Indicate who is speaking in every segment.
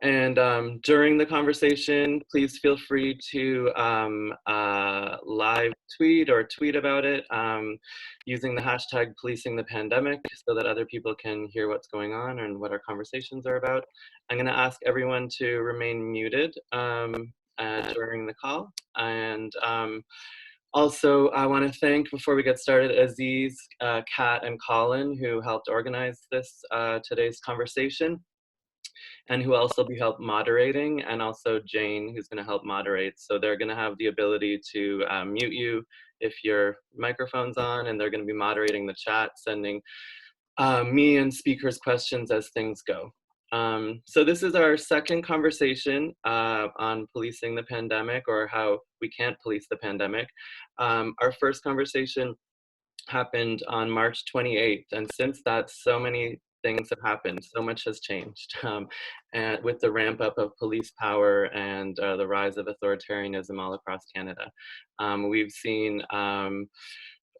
Speaker 1: And during the conversation, please feel free to live tweet or tweet about it using the hashtag policing the pandemic so that other people can hear what's going on and what our conversations are about. I'm going to ask everyone to remain muted during the call. And also, I want to thank, before we get started, Aziz, Kat, and Colin, who helped organize this today's conversation, and who also be help moderating, and also Jane, who's going to help moderate. So they're going to have the ability to mute you if your microphone's on, and they're going to be moderating the chat, sending me and speakers questions as things go. So this is our second conversation on policing the pandemic, or how we can't police the pandemic. Our first conversation happened on March 28th, and since that, so many things have happened. So much has changed, and with the ramp up of police power and the rise of authoritarianism all across Canada. We've seen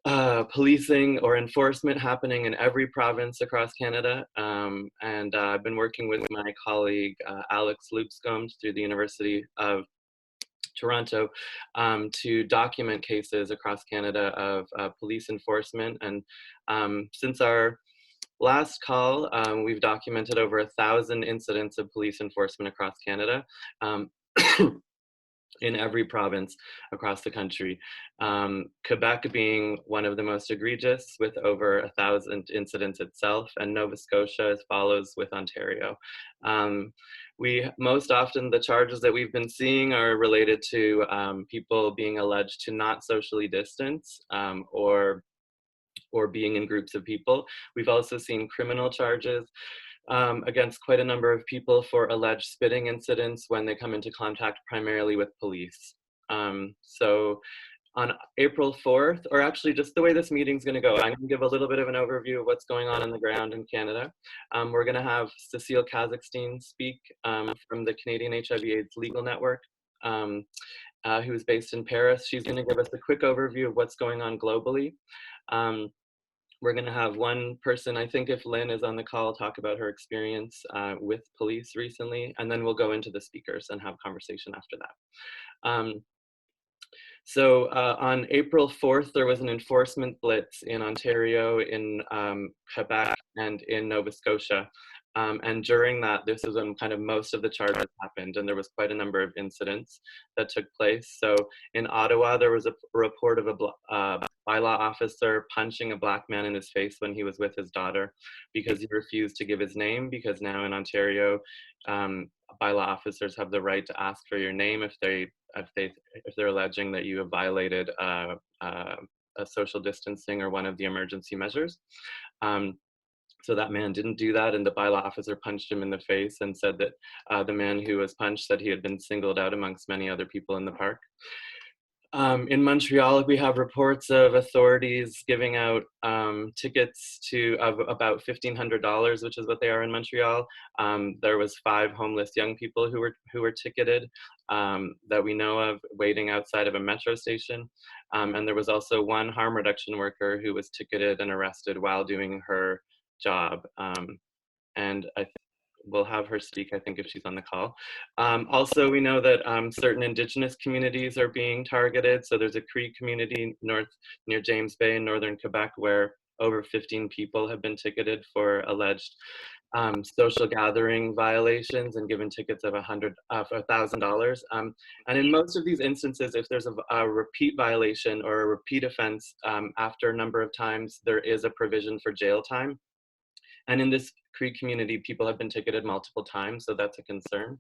Speaker 1: policing or enforcement happening in every province across Canada, and I've been working with my colleague Alex Lupscombe through the University of Toronto to document cases across Canada of police enforcement. And since our last call, we've documented over 1,000 incidents of police enforcement across Canada. In every province across the country. Quebec being one of the most egregious, with over 1,000 incidents itself, and Nova Scotia follows with Ontario. Most often the charges that we've been seeing are related to people being alleged to not socially distance or being in groups of people. We've also seen criminal charges against quite a number of people for alleged spitting incidents when they come into contact primarily with police. So on April 4th, or actually just the way this meeting's going to go, I'm going to give a little bit of an overview of what's going on the ground in Canada. We're going to have Cecile Kazakhstein speak from the Canadian HIV/AIDS Legal Network, who is based in Paris. She's going to give us a quick overview of what's going on globally. We're going to have one person, I think if Lynn is on the call, talk about her experience with police recently, and then we'll go into the speakers and have a conversation after that. So on April 4th, there was an enforcement blitz in Ontario, in Quebec, and in Nova Scotia. And during that, this is when kind of most of the charges happened, and there was quite a number of incidents that took place. So in Ottawa, there was a report of a bylaw officer punching a Black man in his face when he was with his daughter because he refused to give his name, because now in Ontario, bylaw officers have the right to ask for your name if they're alleging that you have violated a social distancing or one of the emergency measures. So that man didn't do that, and the bylaw officer punched him in the face and said that the man who was punched said he had been singled out amongst many other people in the park. In Montreal, we have reports of authorities giving out tickets of about $1,500, which is what they are in Montreal. There was 5 homeless young people who were ticketed that we know of, waiting outside of a metro station. And there was also one harm reduction worker who was ticketed and arrested while doing her job. And we'll have her speak, I think, if she's on the call. Also, we know that certain Indigenous communities are being targeted. So there's a Cree community near James Bay in northern Quebec where over 15 people have been ticketed for alleged social gathering violations and given tickets of $1,000. And in most of these instances, if there's a repeat violation or a repeat offense after a number of times, there is a provision for jail time. And in this Cree community, people have been ticketed multiple times, so that's a concern.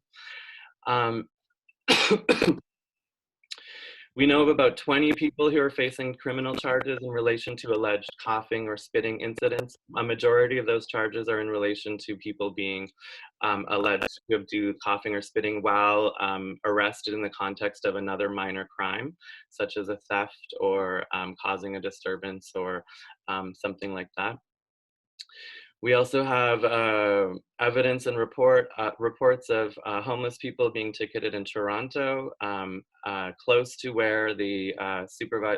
Speaker 1: We know of about 20 people who are facing criminal charges in relation to alleged coughing or spitting incidents. A majority of those charges are in relation to people being alleged to do coughing or spitting while arrested in the context of another minor crime, such as a theft or causing a disturbance or something like that. We also have evidence and reports of homeless people being ticketed in Toronto, close to where the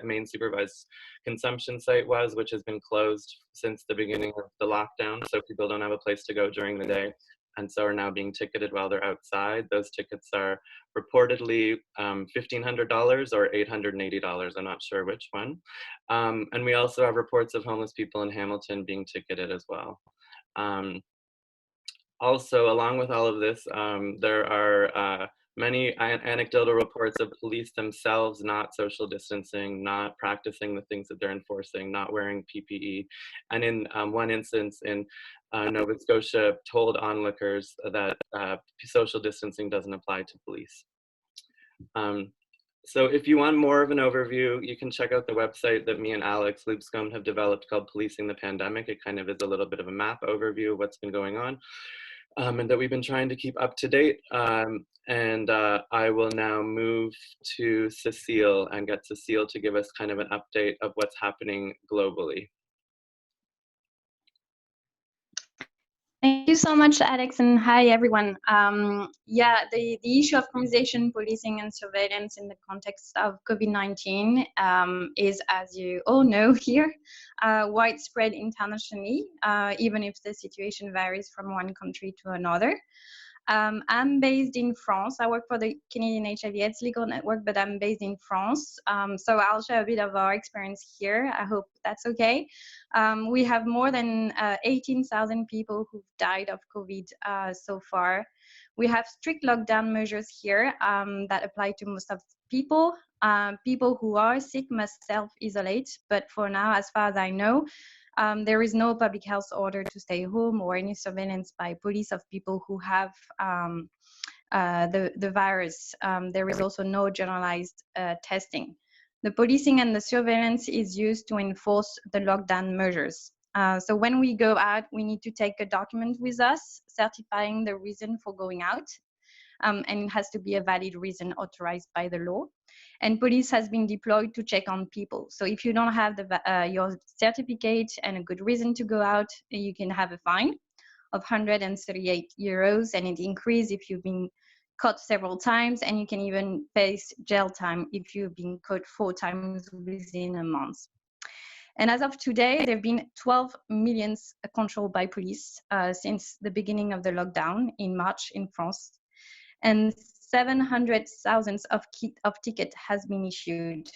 Speaker 1: main supervised consumption site was, which has been closed since the beginning of the lockdown, so people don't have a place to go during the day. and so are now being ticketed while they're outside. Those tickets are reportedly $1,500 or $880. I'm not sure which one. And we also have reports of homeless people in Hamilton being ticketed as well. Also, along with all of this, there are many anecdotal reports of police themselves not social distancing, not practicing the things that they're enforcing, not wearing PPE. And in one instance in Nova Scotia, told onlookers that social distancing doesn't apply to police. So if you want more of an overview, you can check out the website that me and Alex Lubscombe have developed called Policing the Pandemic. It kind of is a little bit of a map overview of what's been going on. And that we've been trying to keep up to date. I will now move to Cecile and get Cecile to give us kind of an update of what's happening globally.
Speaker 2: Thank you so much, Alex, and hi, everyone. Yeah, the issue of criminalization, policing, and surveillance in the context of COVID-19 is, as you all know here, widespread internationally, even if the situation varies from one country to another. I'm based in France. I work for the Canadian HIV/AIDS Legal Network, but I'm based in France. So I'll share a bit of our experience here. I hope that's okay. We have more than 18,000 people who've died of COVID so far. We have strict lockdown measures here that apply to most of the people. People who are sick must self-isolate, but for now, as far as I know, there is no public health order to stay home or any surveillance by police of people who have the virus. There is also no generalized testing. The policing and the surveillance is used to enforce the lockdown measures. So when we go out, we need to take a document with us certifying the reason for going out. And it has to be a valid reason authorized by the law. And police has been deployed to check on people. So if you don't have your certificate and a good reason to go out, you can have a fine of 138 euros, and it increases if you've been caught several times, and you can even face jail time if you've been caught 4 times within a month. And as of today, there have been 12 million controlled by police since the beginning of the lockdown in March in France. And 700,000 of tickets has been issued.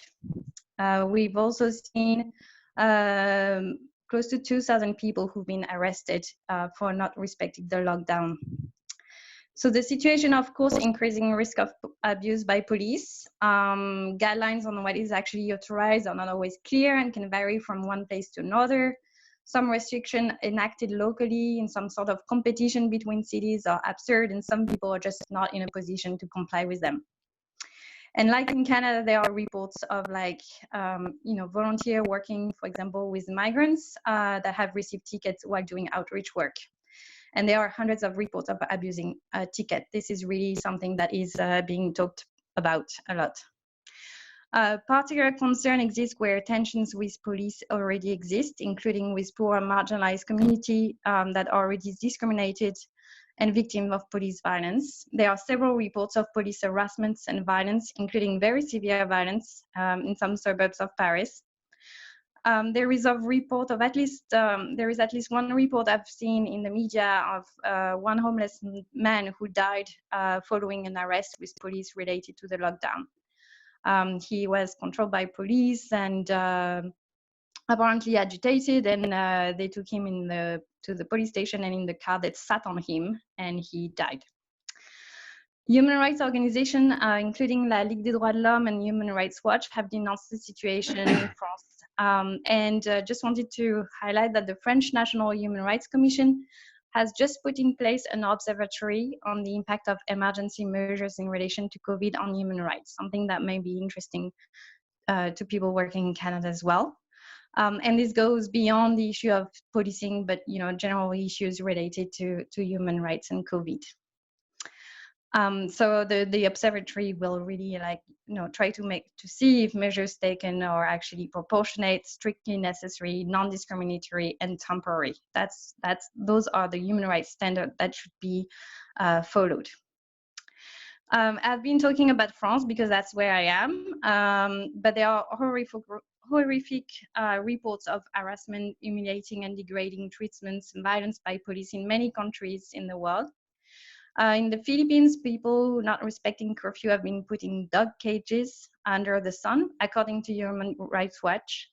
Speaker 2: We've also seen close to 2,000 people who've been arrested for not respecting the lockdown. So the situation, of course, increasing risk of abuse by police. Guidelines on what is actually authorized are not always clear and can vary from one place to another. Some restriction enacted locally in some sort of competition between cities are absurd, and some people are just not in a position to comply with them. And like in Canada, there are reports of volunteer working, for example, with migrants that have received tickets while doing outreach work. And there are hundreds of reports of abusing a ticket. This is really something that is being talked about a lot. Particular concern exists where tensions with police already exist, including with poor marginalized community that are already discriminated and victims of police violence. There are several reports of police harassments and violence, including very severe violence in some suburbs of Paris. There is at least one report I've seen in the media of one homeless man who died following an arrest with police related to the lockdown. He was controlled by police and apparently agitated, and they took him to the police station, and in the car that sat on him, and he died. Human rights organizations, including La Ligue des Droits de l'Homme and Human Rights Watch, have denounced the situation in France. Just wanted to highlight that the French National Human Rights Commission has just put in place an observatory on the impact of emergency measures in relation to COVID on human rights, something that may be interesting to people working in Canada as well. And this goes beyond the issue of policing, but general issues related to human rights and COVID. So the observatory will really try to see if measures taken are actually proportionate, strictly necessary, non-discriminatory, and temporary. Those are the human rights standards that should be followed. I've been talking about France because that's where I am, but there are horrific reports of harassment, humiliating and degrading treatments, and violence by police in many countries in the world. In the Philippines, people not respecting curfew have been put in dog cages under the sun, according to Human Rights Watch.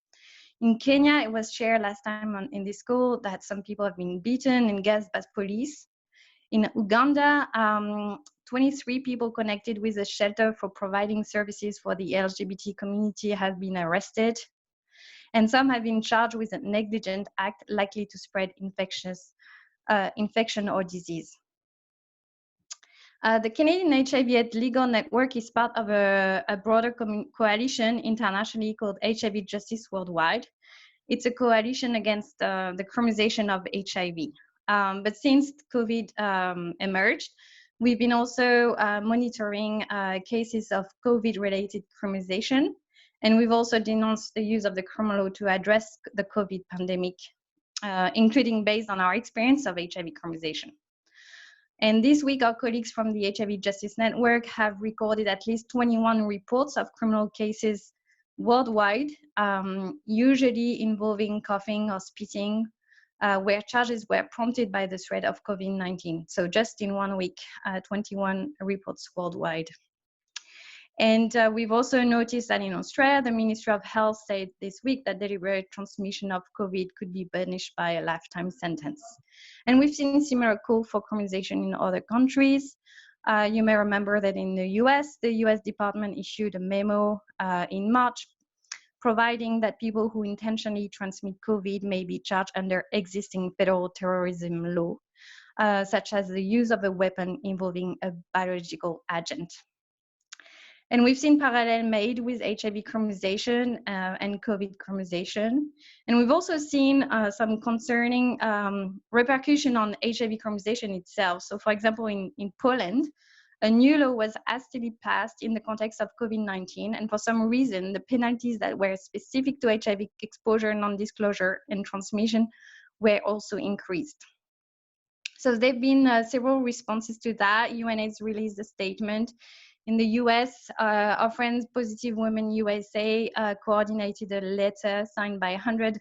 Speaker 2: In Kenya, it was shared last time in this call that some people have been beaten and gassed by police. In Uganda, 23 people connected with a shelter for providing services for the LGBT community have been arrested, and some have been charged with a negligent act likely to spread infection or disease. The Canadian HIV Legal Network is part of a broader coalition internationally called HIV Justice Worldwide. It's a coalition against the criminalization of HIV. But since COVID emerged, we've been also monitoring cases of COVID-related criminalization, and we've also denounced the use of the criminal law to address the COVID pandemic, including based on our experience of HIV criminalization. And this week, our colleagues from the HIV Justice Network have recorded at least 21 reports of criminal cases worldwide, usually involving coughing or spitting, where charges were prompted by the threat of COVID-19. So just in 1 week, 21 reports worldwide. And we've also noticed that in Australia, the Ministry of Health said this week that deliberate transmission of COVID could be punished by a lifetime sentence. And we've seen similar call for criminalization in other countries. You may remember that in the US Department issued a memo in March providing that people who intentionally transmit COVID may be charged under existing federal terrorism law, such as the use of a weapon involving a biological agent. And we've seen parallel made with HIV criminalization and COVID criminalization. And we've also seen some concerning repercussion on HIV criminalization itself. So for example, in Poland, a new law was hastily passed in the context of COVID-19. And for some reason, the penalties that were specific to HIV exposure, non-disclosure, and transmission were also increased. So there have been several responses to that. UNAIDS released a statement. In the US, our friends Positive Women USA coordinated a letter signed by 100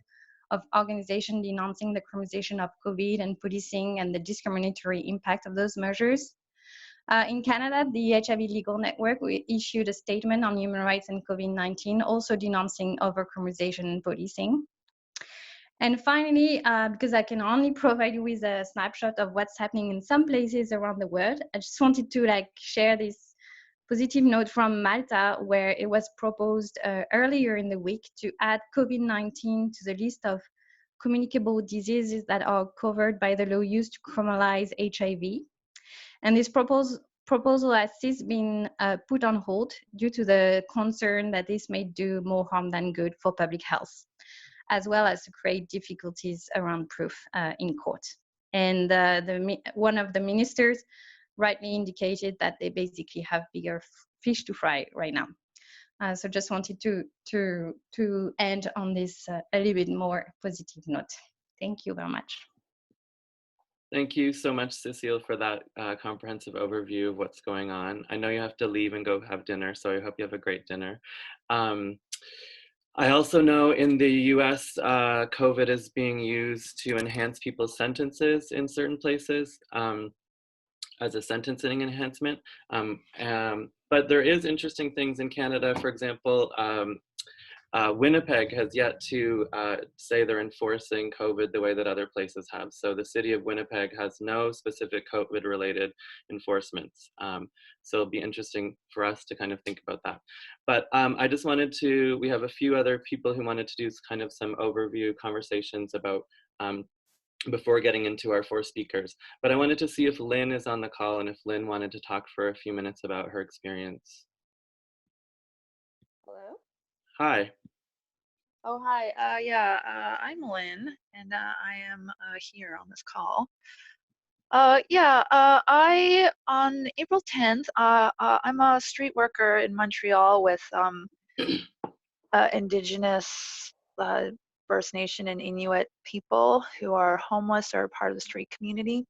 Speaker 2: of organizations denouncing the criminalization of COVID and policing and the discriminatory impact of those measures. In Canada, the HIV Legal Network issued a statement on human rights and COVID-19, also denouncing over-criminalization and policing. And finally, because I can only provide you with a snapshot of what's happening in some places around the world, I just wanted to share this positive note from Malta, where it was proposed earlier in the week to add COVID-19 to the list of communicable diseases that are covered by the law used to criminalize HIV. And this proposal has since been put on hold due to the concern that this may do more harm than good for public health, as well as to create difficulties around proof in court. And one of the ministers rightly indicated that they basically have bigger fish to fry right now. So just wanted to end on this a little bit more positive note. Thank you very much.
Speaker 1: Thank you so much, Cecile, for that comprehensive overview of what's going on. I know you have to leave and go have dinner, so I hope you have a great dinner. I also know in the US, COVID is being used to enhance people's sentences in certain places. As a sentencing enhancement. But there is interesting things in Canada. For example, Winnipeg has yet to say they're enforcing COVID the way that other places have. So the city of Winnipeg has no specific COVID-related enforcements. So it'll be interesting for us to kind of think about that. But I just wanted to, we have a few other people who wanted to do kind of some overview conversations about before getting into our 4 speakers. But I wanted to see if Lynn is on the call and if Lynn wanted to talk for a few minutes about her experience.
Speaker 3: Hello?
Speaker 1: Hi.
Speaker 3: Oh, hi. Yeah, I'm Lynn, and I am here on this call. I, on April 10th, I'm a street worker in Montreal with Indigenous First Nation and Inuit people who are homeless or part of the street community.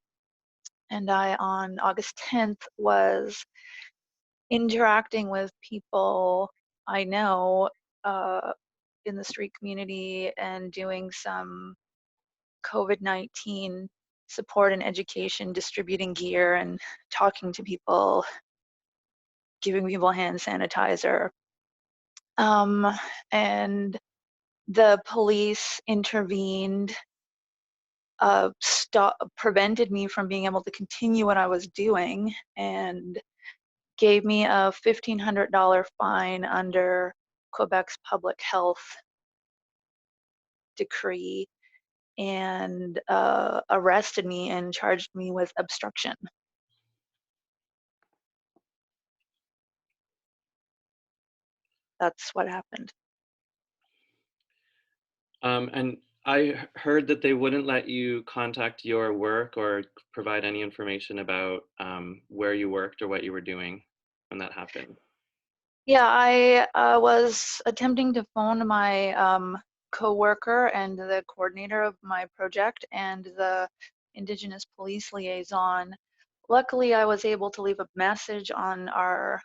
Speaker 3: And I, on August 10th, was interacting with people I know in the street community and doing some COVID-19 support and education, distributing gear and talking to people, giving people hand sanitizer. And the police intervened, prevented me from being able to continue what I was doing, and gave me a $1,500 fine under Quebec's public health decree, and arrested me and charged me with obstruction. That's what happened.
Speaker 1: And I heard that they wouldn't let you contact your work or provide any information about where you worked or what you were doing when that happened.
Speaker 3: Yeah, I was attempting to phone my co-worker and the coordinator of my project and the Indigenous police liaison. Luckily, I was able to leave a message on our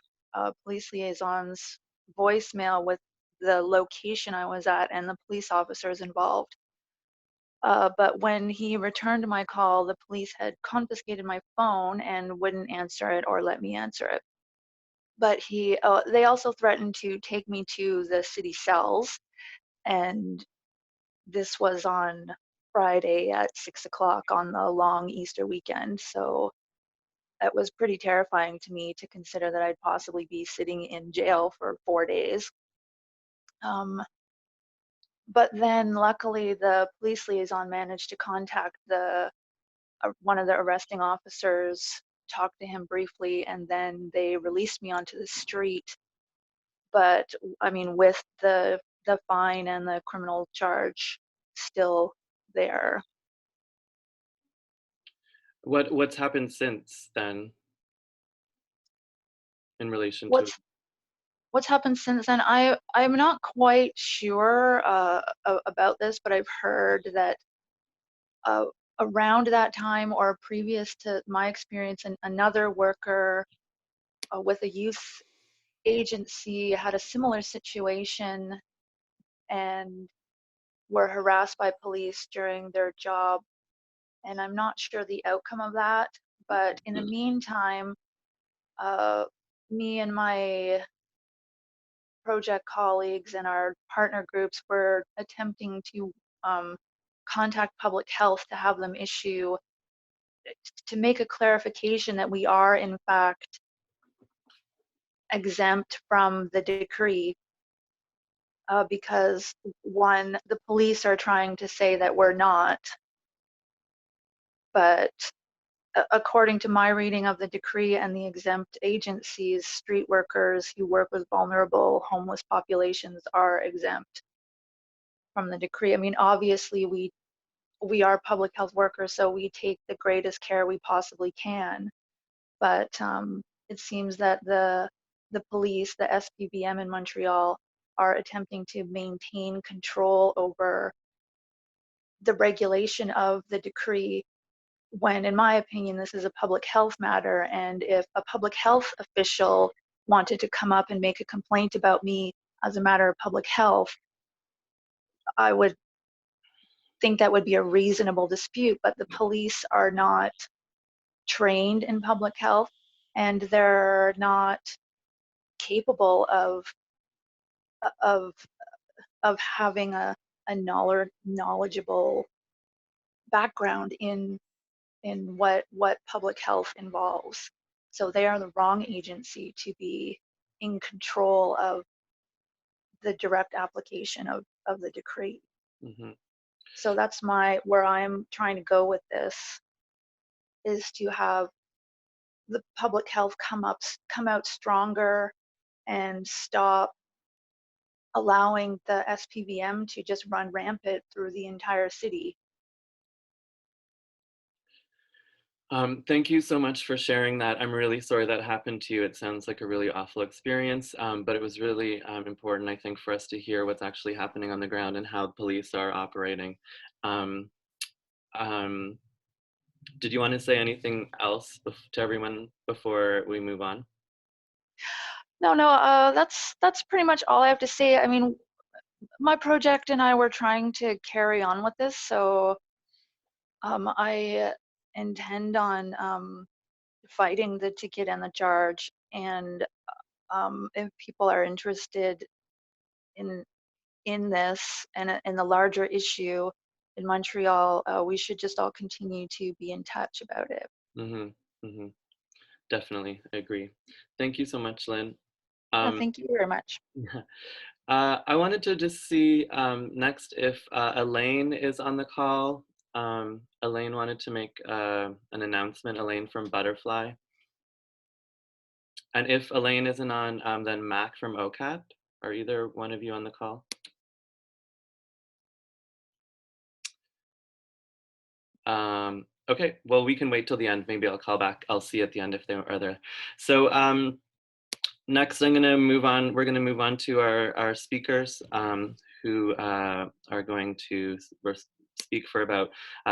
Speaker 3: police liaison's voicemail with the location I was at and the police officers involved. But when he returned my call, the police had confiscated my phone and wouldn't answer it or let me answer it. But they also threatened to take me to the city cells, and this was on Friday at 6 o'clock on the long Easter weekend. So it was pretty terrifying to me to consider that I'd possibly be sitting in jail for 4 days. But then luckily the police liaison managed to contact one of the arresting officers, talk to him briefly, and then they released me onto the street. But I mean, with the fine and the criminal charge still there.
Speaker 1: What's happened since then in relation to?
Speaker 3: What's happened since then? I'm not quite sure about this, but I've heard that around that time or previous to my experience, another worker with a youth agency had a similar situation and were harassed by police during their job. And I'm not sure the outcome of that. But in the meantime, me and my project colleagues and our partner groups were attempting to contact public health to have them to make a clarification that we are in fact exempt from the decree, because one, the police are trying to say that we're not, but according to my reading of the decree and the exempt agencies, street workers who work with vulnerable homeless populations are exempt from the decree. I mean, obviously we are public health workers, so we take the greatest care we possibly can. But it seems that the police, the SPVM in Montreal, are attempting to maintain control over the regulation of the decree, when in my opinion this is a public health matter. And if a public health official wanted to come up and make a complaint about me as a matter of public health, I would think that would be a reasonable dispute. But the police are not trained in public health, and they're not capable of having a knowledgeable background in what public health involves. So they are the wrong agency to be in control of the direct application of the decree.
Speaker 1: Mm-hmm.
Speaker 3: So that's where I'm trying to go with this, is to have the public health come out stronger and stop allowing the SPVM to just run rampant through the entire city.
Speaker 1: Thank you so much for sharing that. I'm really sorry that happened to you. It sounds like a really awful experience, but it was really important, I think, for us to hear what's actually happening on the ground and how police are operating. Um, did you want to say anything else to everyone before we move on?
Speaker 3: No, that's pretty much all I have to say. I mean, my project and I were trying to carry on with this, so intend on fighting the ticket and the charge. And if people are interested in this and in the larger issue in Montreal, we should just all continue to be in touch about it.
Speaker 1: Mm-hmm, mm-hmm. Definitely, I agree. Thank you so much, Lynn.
Speaker 3: Thank you very much.
Speaker 1: I wanted to just see next if Elaine is on the call. Elaine wanted to make an announcement, Elaine from Butterfly. And if Elaine isn't on, then Mac from OCAP. Are either one of you on the call? Okay, well, we can wait till the end. Maybe I'll call back. I'll see at the end if they are there. So next, I'm gonna move on. We're gonna move on to our speakers who are going to speak for about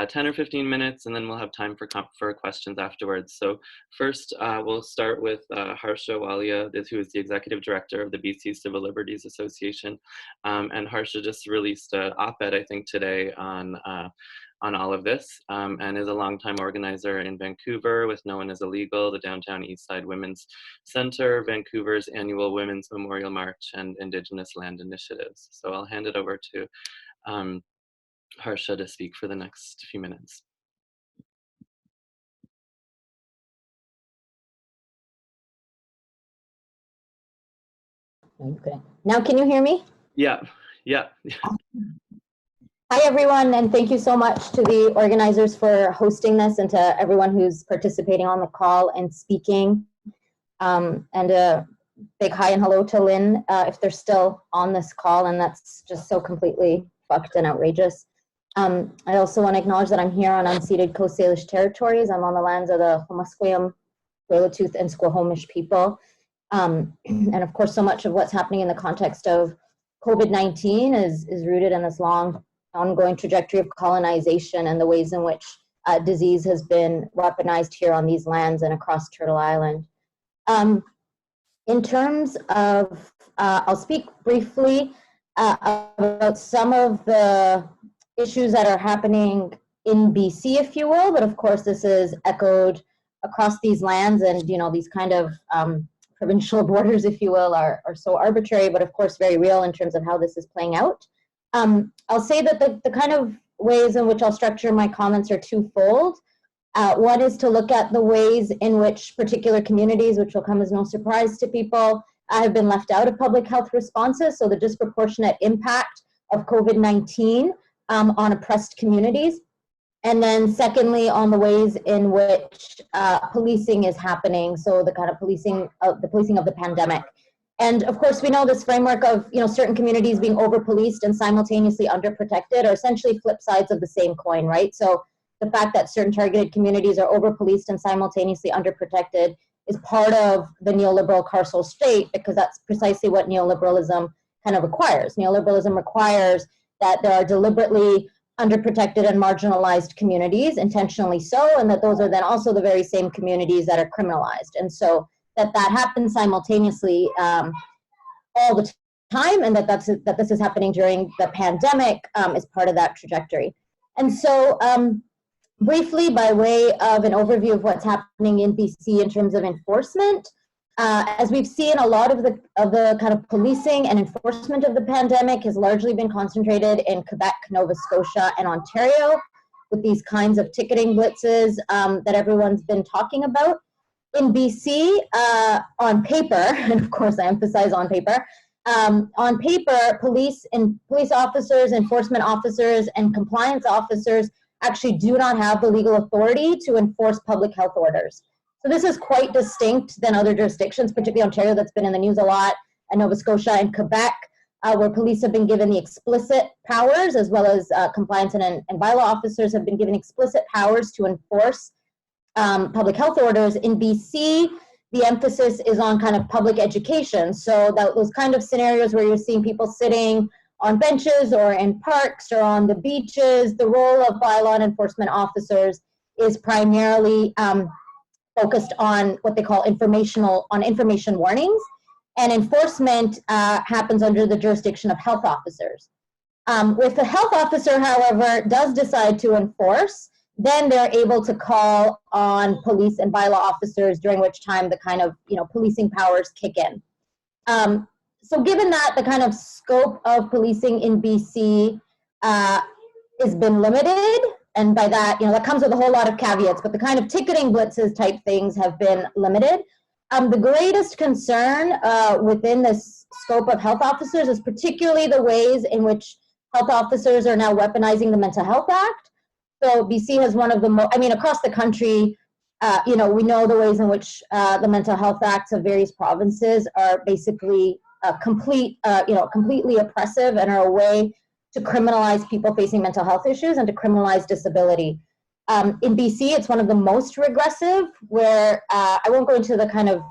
Speaker 1: 10 or 15 minutes, and then we'll have time for questions afterwards. So first, we'll start with Harsha Walia, who is the Executive Director of the BC Civil Liberties Association. And Harsha just released an op-ed, I think, today on all of this, and is a longtime organizer in Vancouver with No One is Illegal, the Downtown Eastside Women's Center, Vancouver's annual Women's Memorial March, and Indigenous-land initiatives. So I'll hand it over to Harsha to speak for the next few minutes.
Speaker 4: Okay. Now can you hear me?
Speaker 1: Yeah, yeah.
Speaker 4: Hi everyone, and thank you so much to the organizers for hosting this and to everyone who's participating on the call and speaking. And a big hi and hello to Lynn if they're still on this call, and that's just so completely fucked and outrageous. I also want to acknowledge that I'm here on unceded Coast Salish territories. I'm on the lands of the Homusqueam, Tsleil-Waututh, and Squamish people. And of course, so much of what's happening in the context of COVID-19 is rooted in this long ongoing trajectory of colonization and the ways in which disease has been weaponized here on these lands and across Turtle Island. In terms of, I'll speak briefly about some of the issues that are happening in BC, if you will, but of course this is echoed across these lands, and you know, these kind of provincial borders, if you will, are so arbitrary, but of course very real in terms of how this is playing out. I'll say that the kind of ways in which I'll structure my comments are twofold. One is to look at the ways in which particular communities, which will come as no surprise to people, have been left out of public health responses, so the disproportionate impact of COVID-19 on oppressed communities. And then secondly, on the ways in which policing is happening, so the kind of policing of the pandemic. And of course, we know this framework of, you know, certain communities being over-policed and simultaneously underprotected are essentially flip sides of the same coin, right? So the fact that certain targeted communities are over-policed and simultaneously underprotected is part of the neoliberal carceral state, because that's precisely what neoliberalism kind of requires. Neoliberalism requires that there are deliberately underprotected and marginalized communities, intentionally so, and that those are then also the very same communities that are criminalized. And so that happens simultaneously all the time, and that this is happening during the pandemic is part of that trajectory. And so briefly, by way of an overview of what's happening in BC in terms of enforcement, as we've seen, a lot of the kind of policing and enforcement of the pandemic has largely been concentrated in Quebec, Nova Scotia, and Ontario, with these kinds of ticketing blitzes that everyone's been talking about. In BC, on paper, and of course I emphasize on paper, police officers, enforcement officers, and compliance officers actually do not have the legal authority to enforce public health orders. So this is quite distinct than other jurisdictions, particularly Ontario, that's been in the news a lot, and Nova Scotia and Quebec, where police have been given the explicit powers, as well as compliance and bylaw officers have been given explicit powers to enforce public health orders. In BC, the emphasis is on kind of public education. So those kind of scenarios where you're seeing people sitting on benches or in parks or on the beaches, the role of bylaw and enforcement officers is primarily focused on what they call information warnings, and enforcement happens under the jurisdiction of health officers. If the health officer, however, does decide to enforce, then they're able to call on police and bylaw officers, during which time the kind of, policing powers kick in. So given that the kind of scope of policing in BC has been limited, and by that, that comes with a whole lot of caveats, but the kind of ticketing blitzes type things have been limited. The greatest concern within this scope of health officers is particularly the ways in which health officers are now weaponizing the Mental Health Act. So BC has one of the most, across the country, we know the ways in which the Mental Health Acts of various provinces are basically completely oppressive and are a way to criminalize people facing mental health issues and to criminalize disability. In BC, it's one of the most regressive, where I won't go into the kind of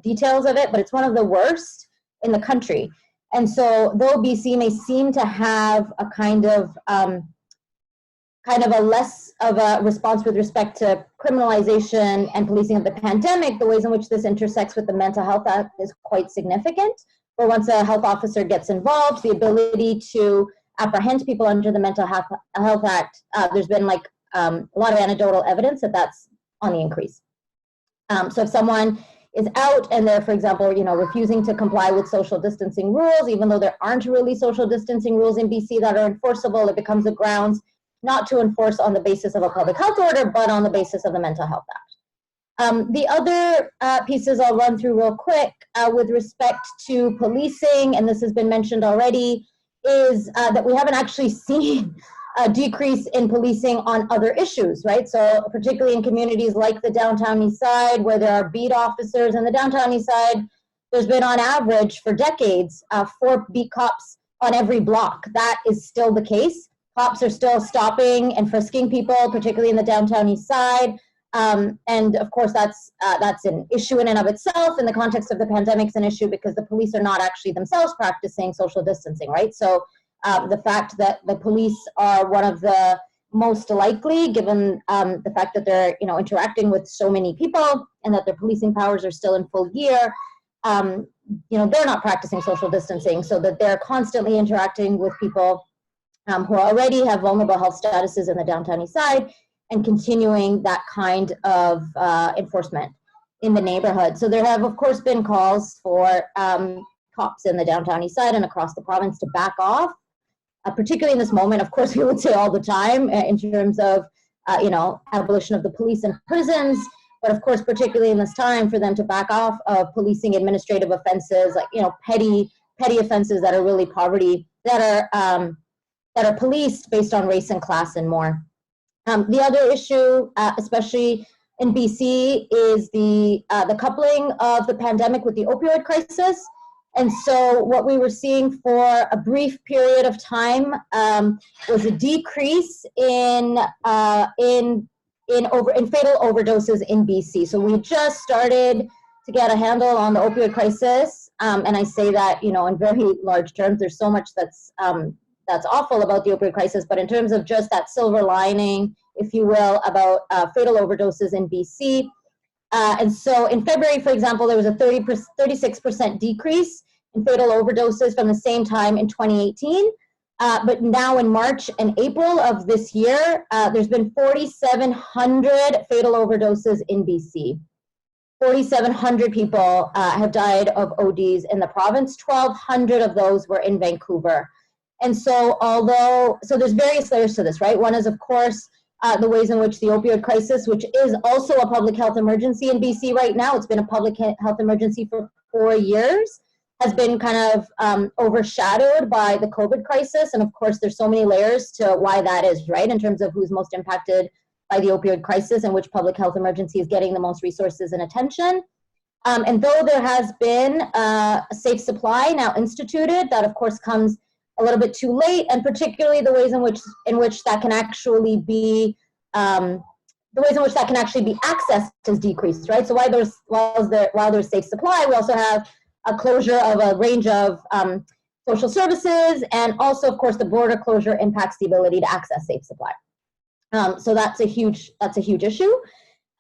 Speaker 4: details of it, but it's one of the worst in the country. And so though BC may seem to have a kind of a less of a response with respect to criminalization and policing of the pandemic, the ways in which this intersects with the Mental Health Act is quite significant. Where once a health officer gets involved, the ability to apprehend people under the Mental Health Act, there's been a lot of anecdotal evidence that that's on the increase. So if someone is out and they're, for example, refusing to comply with social distancing rules, even though there aren't really social distancing rules in BC that are enforceable, it becomes a grounds not to enforce on the basis of a public health order, but on the basis of the Mental Health Act. The other pieces I'll run through real quick with respect to policing, and this has been mentioned already, is that we haven't actually seen a decrease in policing on other issues, right? So particularly in communities like the downtown Eastside, where there are beat officers in the downtown Eastside, there's been on average for decades 4 beat cops on every block. That is still the case. Cops are still stopping and frisking people, particularly in the downtown Eastside. And of course, that's an issue in and of itself. In the context of the pandemic, it's an issue because the police are not actually themselves practicing social distancing, right? So the fact that the police are one of the most likely, given the fact that they're interacting with so many people and that their policing powers are still in full gear, they're not practicing social distancing, so that they're constantly interacting with people who already have vulnerable health statuses in the downtown Eastside, and continuing that kind of enforcement in the neighborhood. So there have, of course, been calls for cops in the downtown Eastside and across the province to back off, particularly in this moment. Of course, we would say all the time in terms of, abolition of the police and prisons, but of course, particularly in this time, for them to back off of policing administrative offenses, like, petty offenses that are really poverty, that are policed based on race and class and more. The other issue, especially in BC, is the coupling of the pandemic with the opioid crisis. And so what we were seeing for a brief period of time was a decrease in fatal overdoses in BC. So we just started to get a handle on the opioid crisis, and I say that in very large terms. There's so much that's awful about the opioid crisis, but in terms of just that silver lining, if you will, about fatal overdoses in BC. And so in February, for example, there was a 36% decrease in fatal overdoses from the same time in 2018. But now in March and April of this year, there's been 4,700 fatal overdoses in BC. 4,700 people have died of ODs in the province. 1,200 of those were in Vancouver. And so so there's various layers to this, right? One is, of course, the ways in which the opioid crisis, which is also a public health emergency in BC right now, it's been a public health emergency for 4 years, has been kind of overshadowed by the COVID crisis. And of course, there's so many layers to why that is, right? In terms of who's most impacted by the opioid crisis and which public health emergency is getting the most resources and attention. And though there has been a safe supply now instituted, that of course comes a little bit too late, and particularly the ways in which that can actually be accessed has decreased, right? So while there's safe supply, we also have a closure of a range of social services, and also, of course, the border closure impacts the ability to access safe supply. So that's a huge issue.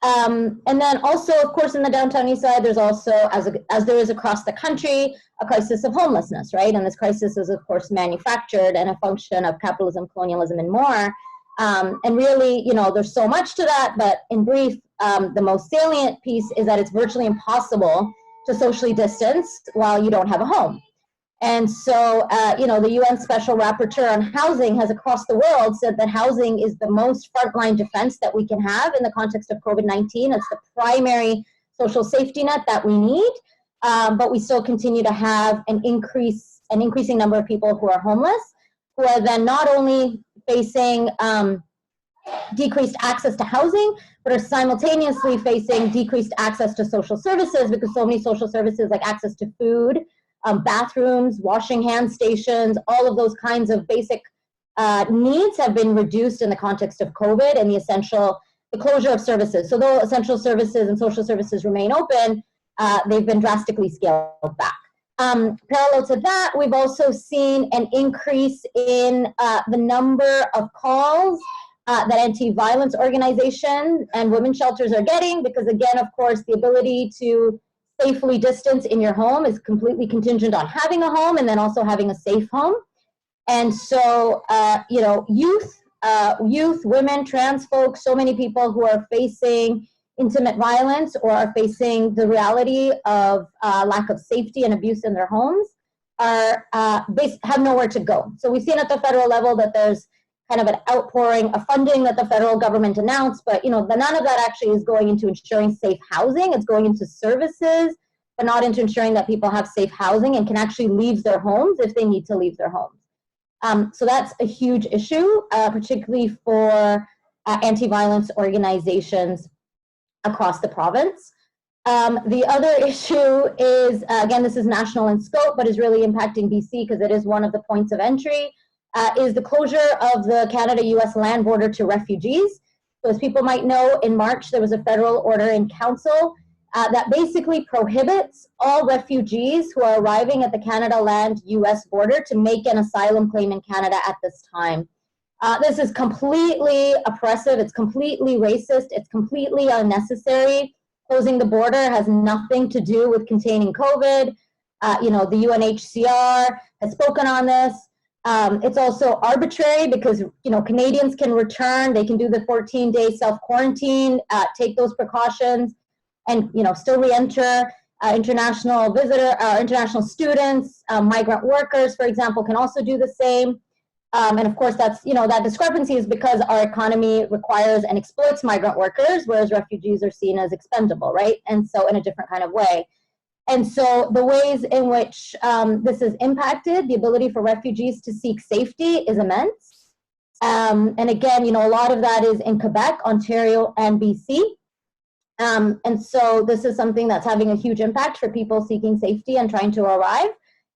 Speaker 4: And then also, of course, in the downtown Eastside, there's also, as there is across the country, a crisis of homelessness, right? And this crisis is, of course, manufactured and a function of capitalism, colonialism, and more. And really, you know, there's so much to that, but in brief, the most salient piece is that it's virtually impossible to socially distance while you don't have a home. And so, you know, the UN Special Rapporteur on Housing has across the world said that housing is the most frontline defense that we can have in the context of COVID-19. It's the primary social safety net that we need, but we still continue to have an increasing number of people who are homeless, who are then not only facing decreased access to housing, but are simultaneously facing decreased access to social services, because so many social services like access to food, bathrooms, washing hand stations, all of those kinds of basic needs have been reduced in the context of COVID and the closure of services. So though essential services and social services remain open, they've been drastically scaled back. Parallel to that, we've also seen an increase in the number of calls that anti-violence organizations and women's shelters are getting, because again, of course, the ability to safely distance in your home is completely contingent on having a home and then also having a safe home. And so, you know, youth, women, trans folks, so many people who are facing intimate violence or are facing the reality of lack of safety and abuse in their homes are have nowhere to go. So we've seen at the federal level that there's kind of an outpouring of funding that the federal government announced, but you know, none of that actually is going into ensuring safe housing. It's going into services, but not into ensuring that people have safe housing and can actually leave their homes if they need to leave their homes. So that's a huge issue, particularly for anti-violence organizations across the province. The other issue is, again, this is national in scope, but is really impacting BC because it is one of the points of entry, is the closure of the Canada-US land border to refugees. So as people might know, in March, there was a federal order in council that basically prohibits all refugees who are arriving at the Canada-land-US border to make an asylum claim in Canada at this time. This is completely oppressive, it's completely racist, it's completely unnecessary. Closing the border has nothing to do with containing COVID. You know, the UNHCR has spoken on this. It's also arbitrary because, you know, Canadians can return, they can do the 14-day self-quarantine, take those precautions, and, you know, still re-enter. International international students, migrant workers, for example, can also do the same. And of course, that's, you know, that discrepancy is because our economy requires and exploits migrant workers, whereas refugees are seen as expendable, right? And so in a different kind of way. And so the ways in which this has impacted the ability for refugees to seek safety is immense. And again, you know, a lot of that is in Quebec, Ontario, and BC. And so this is something that's having a huge impact for people seeking safety and trying to arrive.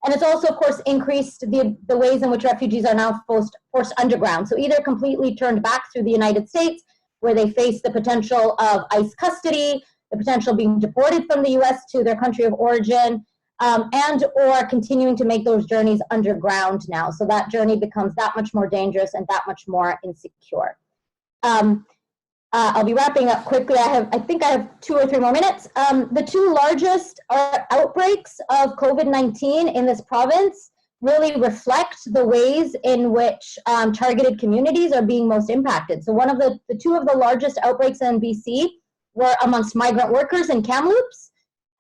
Speaker 4: And it's also, of course, increased the ways in which refugees are now forced underground. So either completely turned back through the United States, where they face the potential of ICE custody, the potential of being deported from the US to their country of origin, and or continuing to make those journeys underground now. So that journey becomes that much more dangerous and that much more insecure. I'll be wrapping up quickly. I think I have 2 or 3 more minutes. The 2 largest outbreaks of COVID-19 in this province really reflect the ways in which targeted communities are being most impacted. So one of the 2 of the largest outbreaks in BC were amongst migrant workers in Kamloops.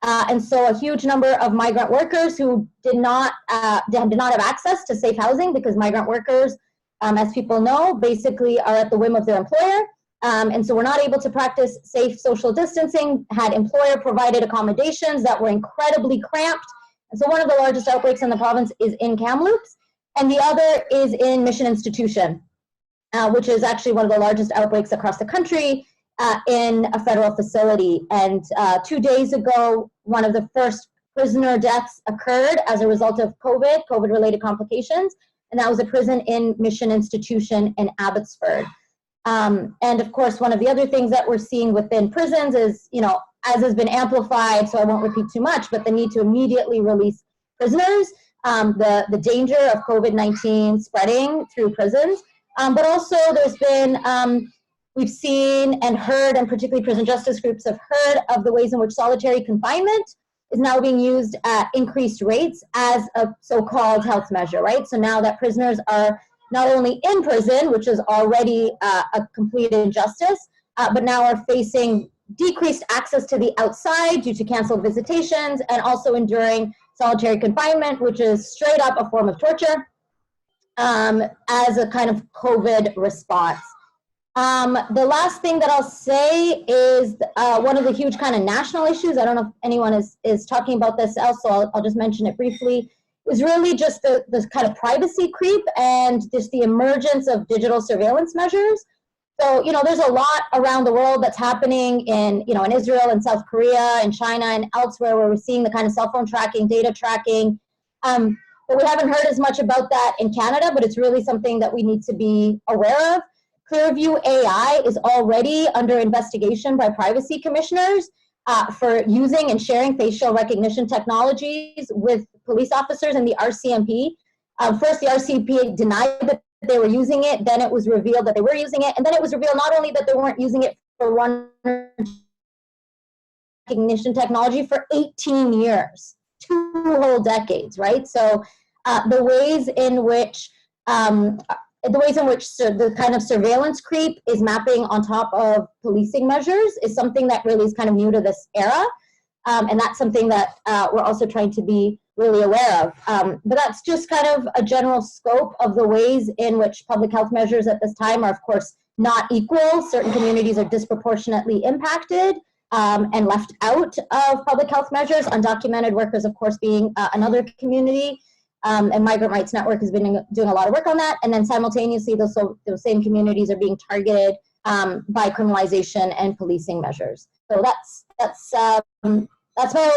Speaker 4: And so a huge number of migrant workers who did not have access to safe housing, because migrant workers, as people know, basically are at the whim of their employer. And so we're not able to practice safe social distancing, had employer provided accommodations that were incredibly cramped. And so one of the largest outbreaks in the province is in Kamloops, and the other is in Mission Institution, which is actually one of the largest outbreaks across the country in a federal facility. And 2 days ago, one of the first prisoner deaths occurred as a result of COVID-related complications, and that was a prison in Mission Institution in Abbotsford. And of course, one of the other things that we're seeing within prisons is, you know, as has been amplified, so I won't repeat too much, but the need to immediately release prisoners, the danger of COVID-19 spreading through prisons. But also there's been, we've seen and heard, and particularly prison justice groups have heard of the ways in which solitary confinement is now being used at increased rates as a so-called health measure, right? So now that prisoners are not only in prison, which is already a complete injustice, but now are facing decreased access to the outside due to canceled visitations, and also enduring solitary confinement, which is straight up a form of torture, as a kind of COVID response. The last thing that I'll say is one of the huge kind of national issues, I don't know if anyone is talking about this else, so I'll just mention it briefly, is really just the kind of privacy creep and just the emergence of digital surveillance measures. So, there's a lot around the world that's happening in Israel and South Korea and China and elsewhere, where we're seeing the kind of cell phone tracking, data tracking. But we haven't heard as much about that in Canada, but it's really something that we need to be aware of. Clearview AI is already under investigation by privacy commissioners for using and sharing facial recognition technologies with police officers in the RCMP. First, the RCMP denied that they were using it, then it was revealed that they were using it, and then it was revealed not only that they weren't using it for one recognition technology for 18 years, 2 whole decades, right? So the ways in which the kind of surveillance creep is mapping on top of policing measures is something that really is kind of new to this era. And that's something that we're also trying to be really aware of. But that's just kind of a general scope of the ways in which public health measures at this time are, of course, not equal. Certain communities are disproportionately impacted and left out of public health measures. Undocumented workers, of course, being another community. And Migrant Rights Network has been doing a lot of work on that. And then simultaneously, those same communities are being targeted by criminalization and policing measures. So that's my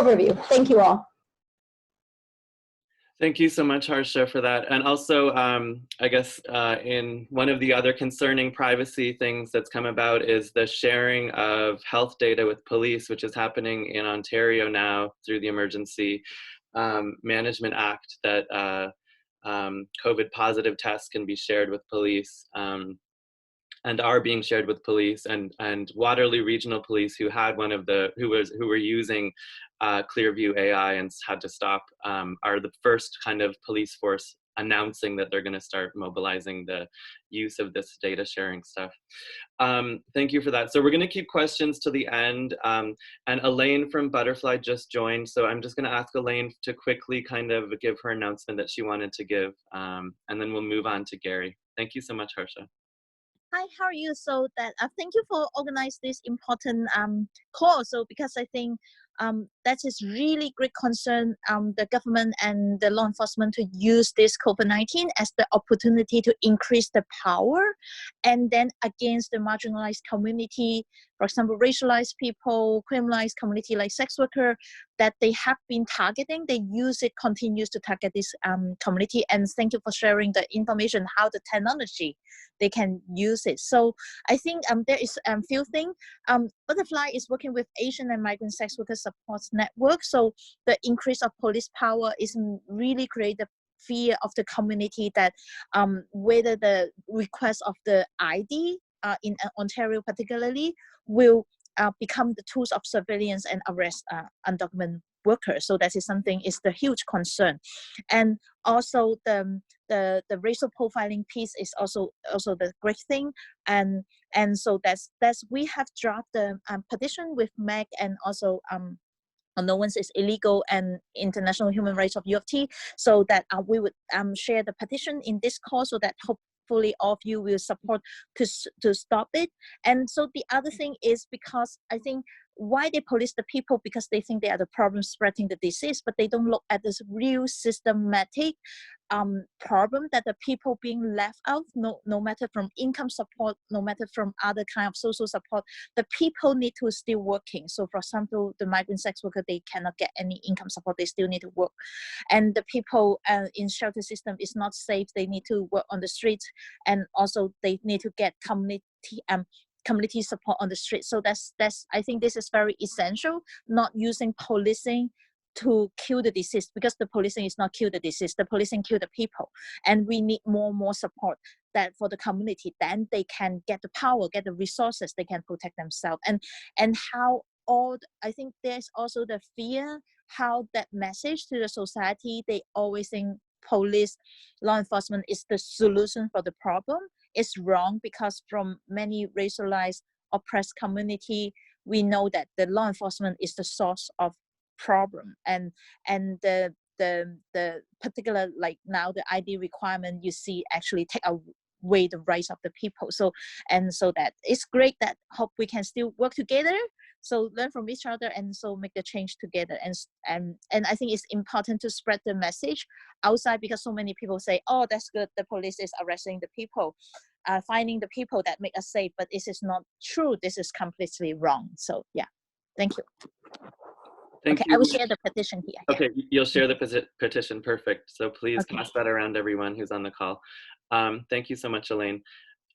Speaker 4: overview. Thank you all.
Speaker 1: Thank you so much, Harsha, for that. And also, I guess in one of the other concerning privacy things that's come about is the sharing of health data with police, which is happening in Ontario now through the Emergency Management Act, that COVID positive tests can be shared with police. And are being shared with police, and Waterloo Regional Police, who were using Clearview AI and had to stop, are the first kind of police force announcing that they're going to start mobilizing the use of this data sharing stuff. Thank you for that. So we're going to keep questions to the end. And Elaine from Butterfly just joined, so I'm just going to ask Elaine to quickly kind of give her announcement that she wanted to give, and then we'll move on to Gary. Thank you so much, Harsha.
Speaker 5: Hi, how are you? So that thank you for organizing this important call. So because I think that is really great concern, the government and the law enforcement to use this COVID-19 as the opportunity to increase the power, and then against the marginalized community, for example, racialized people, criminalized community like sex worker, that they have been targeting. They use it, continues to target this community. And thank you for sharing the information, how the technology they can use it. So I think there is a few things. Butterfly is working with Asian and migrant sex worker support network. So the increase of police power is really create the fear of the community that whether the request of the ID in Ontario particularly will become the tools of surveillance and arrest undocumented workers. So that is something is the huge concern. And also the racial profiling piece is also the great thing. And so that's we have dropped the petition with MEG and also Unknowns is illegal and international human rights of U of T, so that we would share the petition in this call, so that hopefully all of you will support to stop it. And so the other thing is, because I think why they police the people, because they think they are the problem spreading the disease, but they don't look at this real systematic problem that the people being left out, no matter from income support, no matter from other kind of social support, the people need to still working. So for example, the migrant sex worker, they cannot get any income support, they still need to work. And the people in shelter system is not safe, they need to work on the streets, and also they need to get community support on the street. So that's I think this is very essential, not using policing to kill the disease, because the policing is not kill the disease, the policing kill the people. And we need more support that for the community, then they can get the power, get the resources, they can protect themselves. And how all, I think there's also the fear, how that message to the society, they always think police, law enforcement is the solution for the problem is wrong, because from many racialized, oppressed community, we know that the law enforcement is the source of problem, and the particular, like now the ID requirement you see actually take away the rights of the people. So that it's great that hope we can still work together, so learn from each other, and so make the change together. And I think it's important to spread the message outside, because so many people say, oh, that's good, the police is arresting the people, finding the people that make us safe, but this is not true. This is completely wrong. So yeah, thank you.
Speaker 1: Thank
Speaker 5: Okay,
Speaker 1: you.
Speaker 5: I will share the petition here.
Speaker 1: Okay, you'll share the petition, perfect. So please pass that around everyone who's on the call. Thank you so much, Elaine.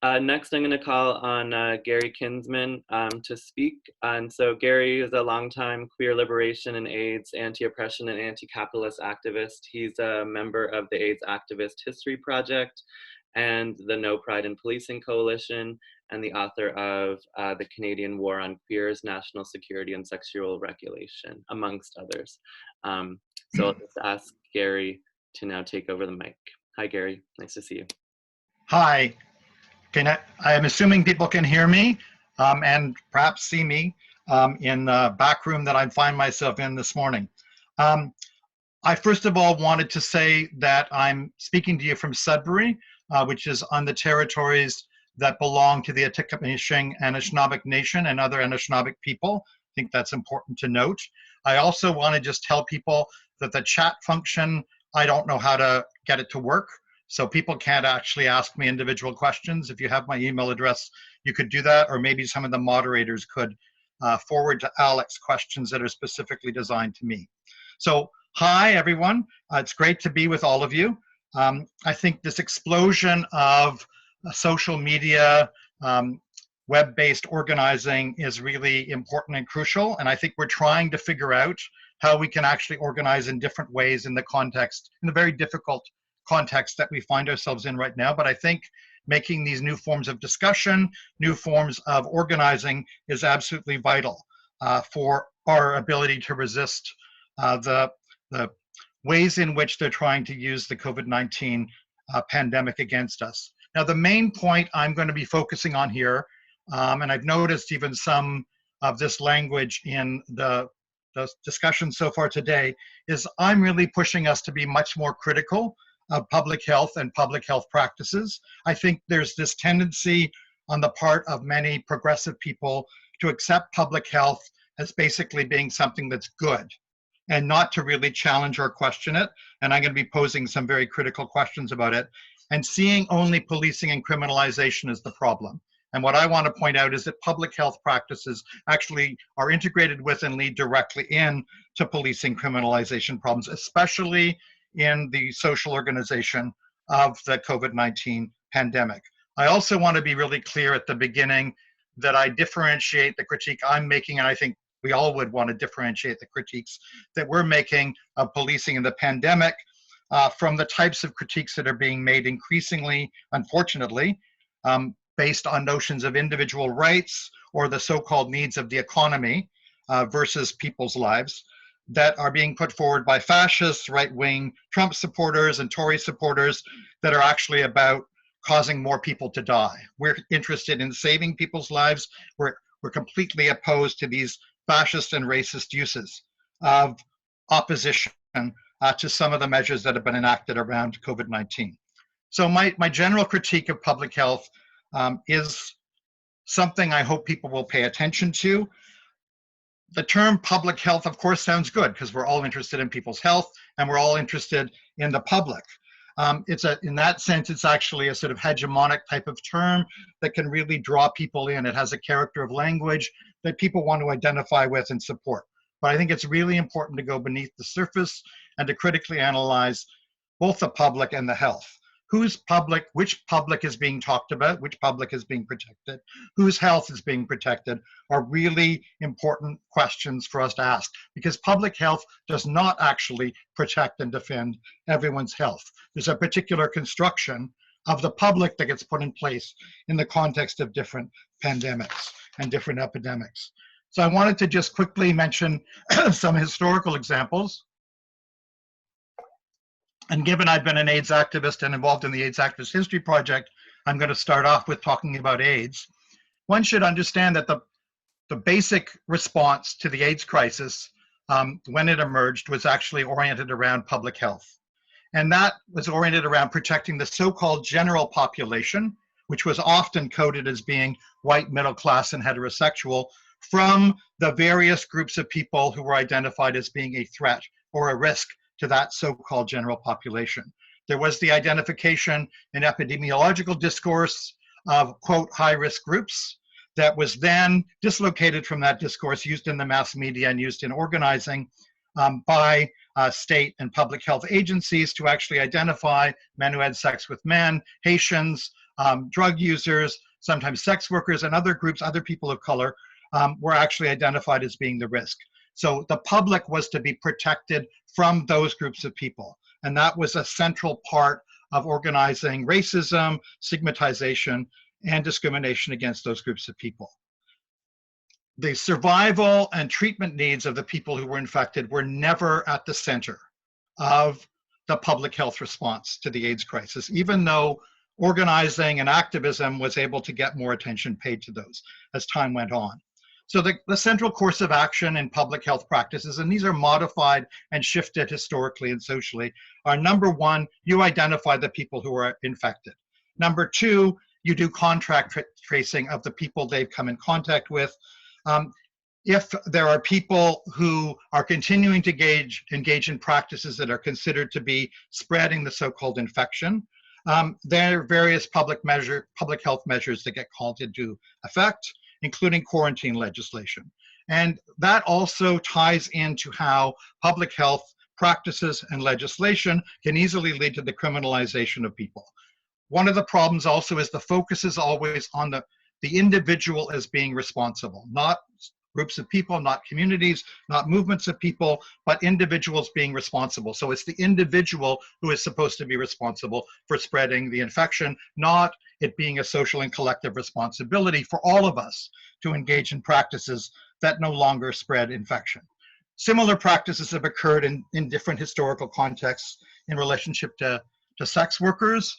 Speaker 1: Next, I'm going to call on Gary Kinsman to speak. And so Gary is a longtime queer liberation and AIDS, anti-oppression and anti-capitalist activist. He's a member of the AIDS Activist History Project and the No Pride in Policing Coalition, and the author of The Canadian War on Queers, National Security and Sexual Regulation, amongst others. So I'll just ask Gary to now take over the mic. Hi, Gary, nice to see you.
Speaker 6: Hi. I am assuming people can hear me and perhaps see me in the back room that I find myself in this morning. I first of all wanted to say that I'm speaking to you from Sudbury, which is on the territories that belong to the Atikamekw and Anishinaabe Nation and other Anishinaabe people. I think that's important to note. I also want to just tell people that the chat function, I don't know how to get it to work. So people can't actually ask me individual questions. If you have my email address, you could do that, or maybe some of the moderators could forward to Alex questions that are specifically designed to me. So hi, everyone. It's great to be with all of you. I think this explosion of social media, web-based organizing is really important and crucial. And I think we're trying to figure out how we can actually organize in different ways in the context, in the very difficult context that we find ourselves in right now. But I think making these new forms of discussion, new forms of organizing is absolutely vital for our ability to resist the ways in which they're trying to use the COVID-19 pandemic against us. Now, the main point I'm going to be focusing on here, and I've noticed even some of this language in the discussion so far today, is I'm really pushing us to be much more critical of public health and public health practices. I think there's this tendency on the part of many progressive people to accept public health as basically being something that's good and not to really challenge or question it. And I'm going to be posing some very critical questions about it, and seeing only policing and criminalization as the problem. And what I want to point out is that public health practices actually are integrated with and lead directly in to policing criminalization problems, especially in the social organization of the COVID-19 pandemic. I also want to be really clear at the beginning that I differentiate the critique I'm making, and I think we all would want to differentiate the critiques that we're making of policing in the pandemic from the types of critiques that are being made increasingly, unfortunately, based on notions of individual rights or the so-called needs of the economy versus people's lives, that are being put forward by fascists, right-wing Trump supporters and Tory supporters that are actually about causing more people to die. We're interested in saving people's lives. We're completely opposed to these fascist and racist uses of opposition to some of the measures that have been enacted around COVID-19. So my general critique of public health is something I hope people will pay attention to. The term public health, of course, sounds good because we're all interested in people's health and we're all interested in the public. In that sense, it's actually a sort of hegemonic type of term that can really draw people in. It has a character of language that people want to identify with and support. But I think it's really important to go beneath the surface and to critically analyze both the public and the health. Whose public, which public is being talked about, which public is being protected, whose health is being protected, are really important questions for us to ask, because public health does not actually protect and defend everyone's health. There's a particular construction of the public that gets put in place in the context of different pandemics and different epidemics. So I wanted to just quickly mention some historical examples. And given I've been an AIDS activist and involved in the AIDS Activist History Project, I'm going to start off with talking about AIDS. One should understand that the basic response to the AIDS crisis when it emerged was actually oriented around public health. And that was oriented around protecting the so-called general population, which was often coded as being white, middle class, and heterosexual, from the various groups of people who were identified as being a threat or a risk to that so-called general population. There was the identification in epidemiological discourse of, quote, high-risk groups that was then dislocated from that discourse, used in the mass media and used in organizing by state and public health agencies to actually identify men who had sex with men, Haitians, drug users, sometimes sex workers, and other groups, other people of color, were actually identified as being the risk. So the public was to be protected from those groups of people. And that was a central part of organizing racism, stigmatization, and discrimination against those groups of people. The survival and treatment needs of the people who were infected were never at the center of the public health response to the AIDS crisis, even though organizing and activism was able to get more attention paid to those as time went on. So the central course of action in public health practices, and these are modified and shifted historically and socially, are number one, you identify the people who are infected. Number two, you do contact tracing of the people they've come in contact with. If there are people who are continuing to engage in practices that are considered to be spreading the so-called infection, there are various public health measures that get called into effect, including quarantine legislation. And that also ties into how public health practices and legislation can easily lead to the criminalization of people. One of the problems also is the focus is always on the individual as being responsible, not groups of people, not communities, not movements of people, but individuals being responsible. So it's the individual who is supposed to be responsible for spreading the infection, not it being a social and collective responsibility for all of us to engage in practices that no longer spread infection. Similar practices have occurred in different historical contexts in relationship to sex workers,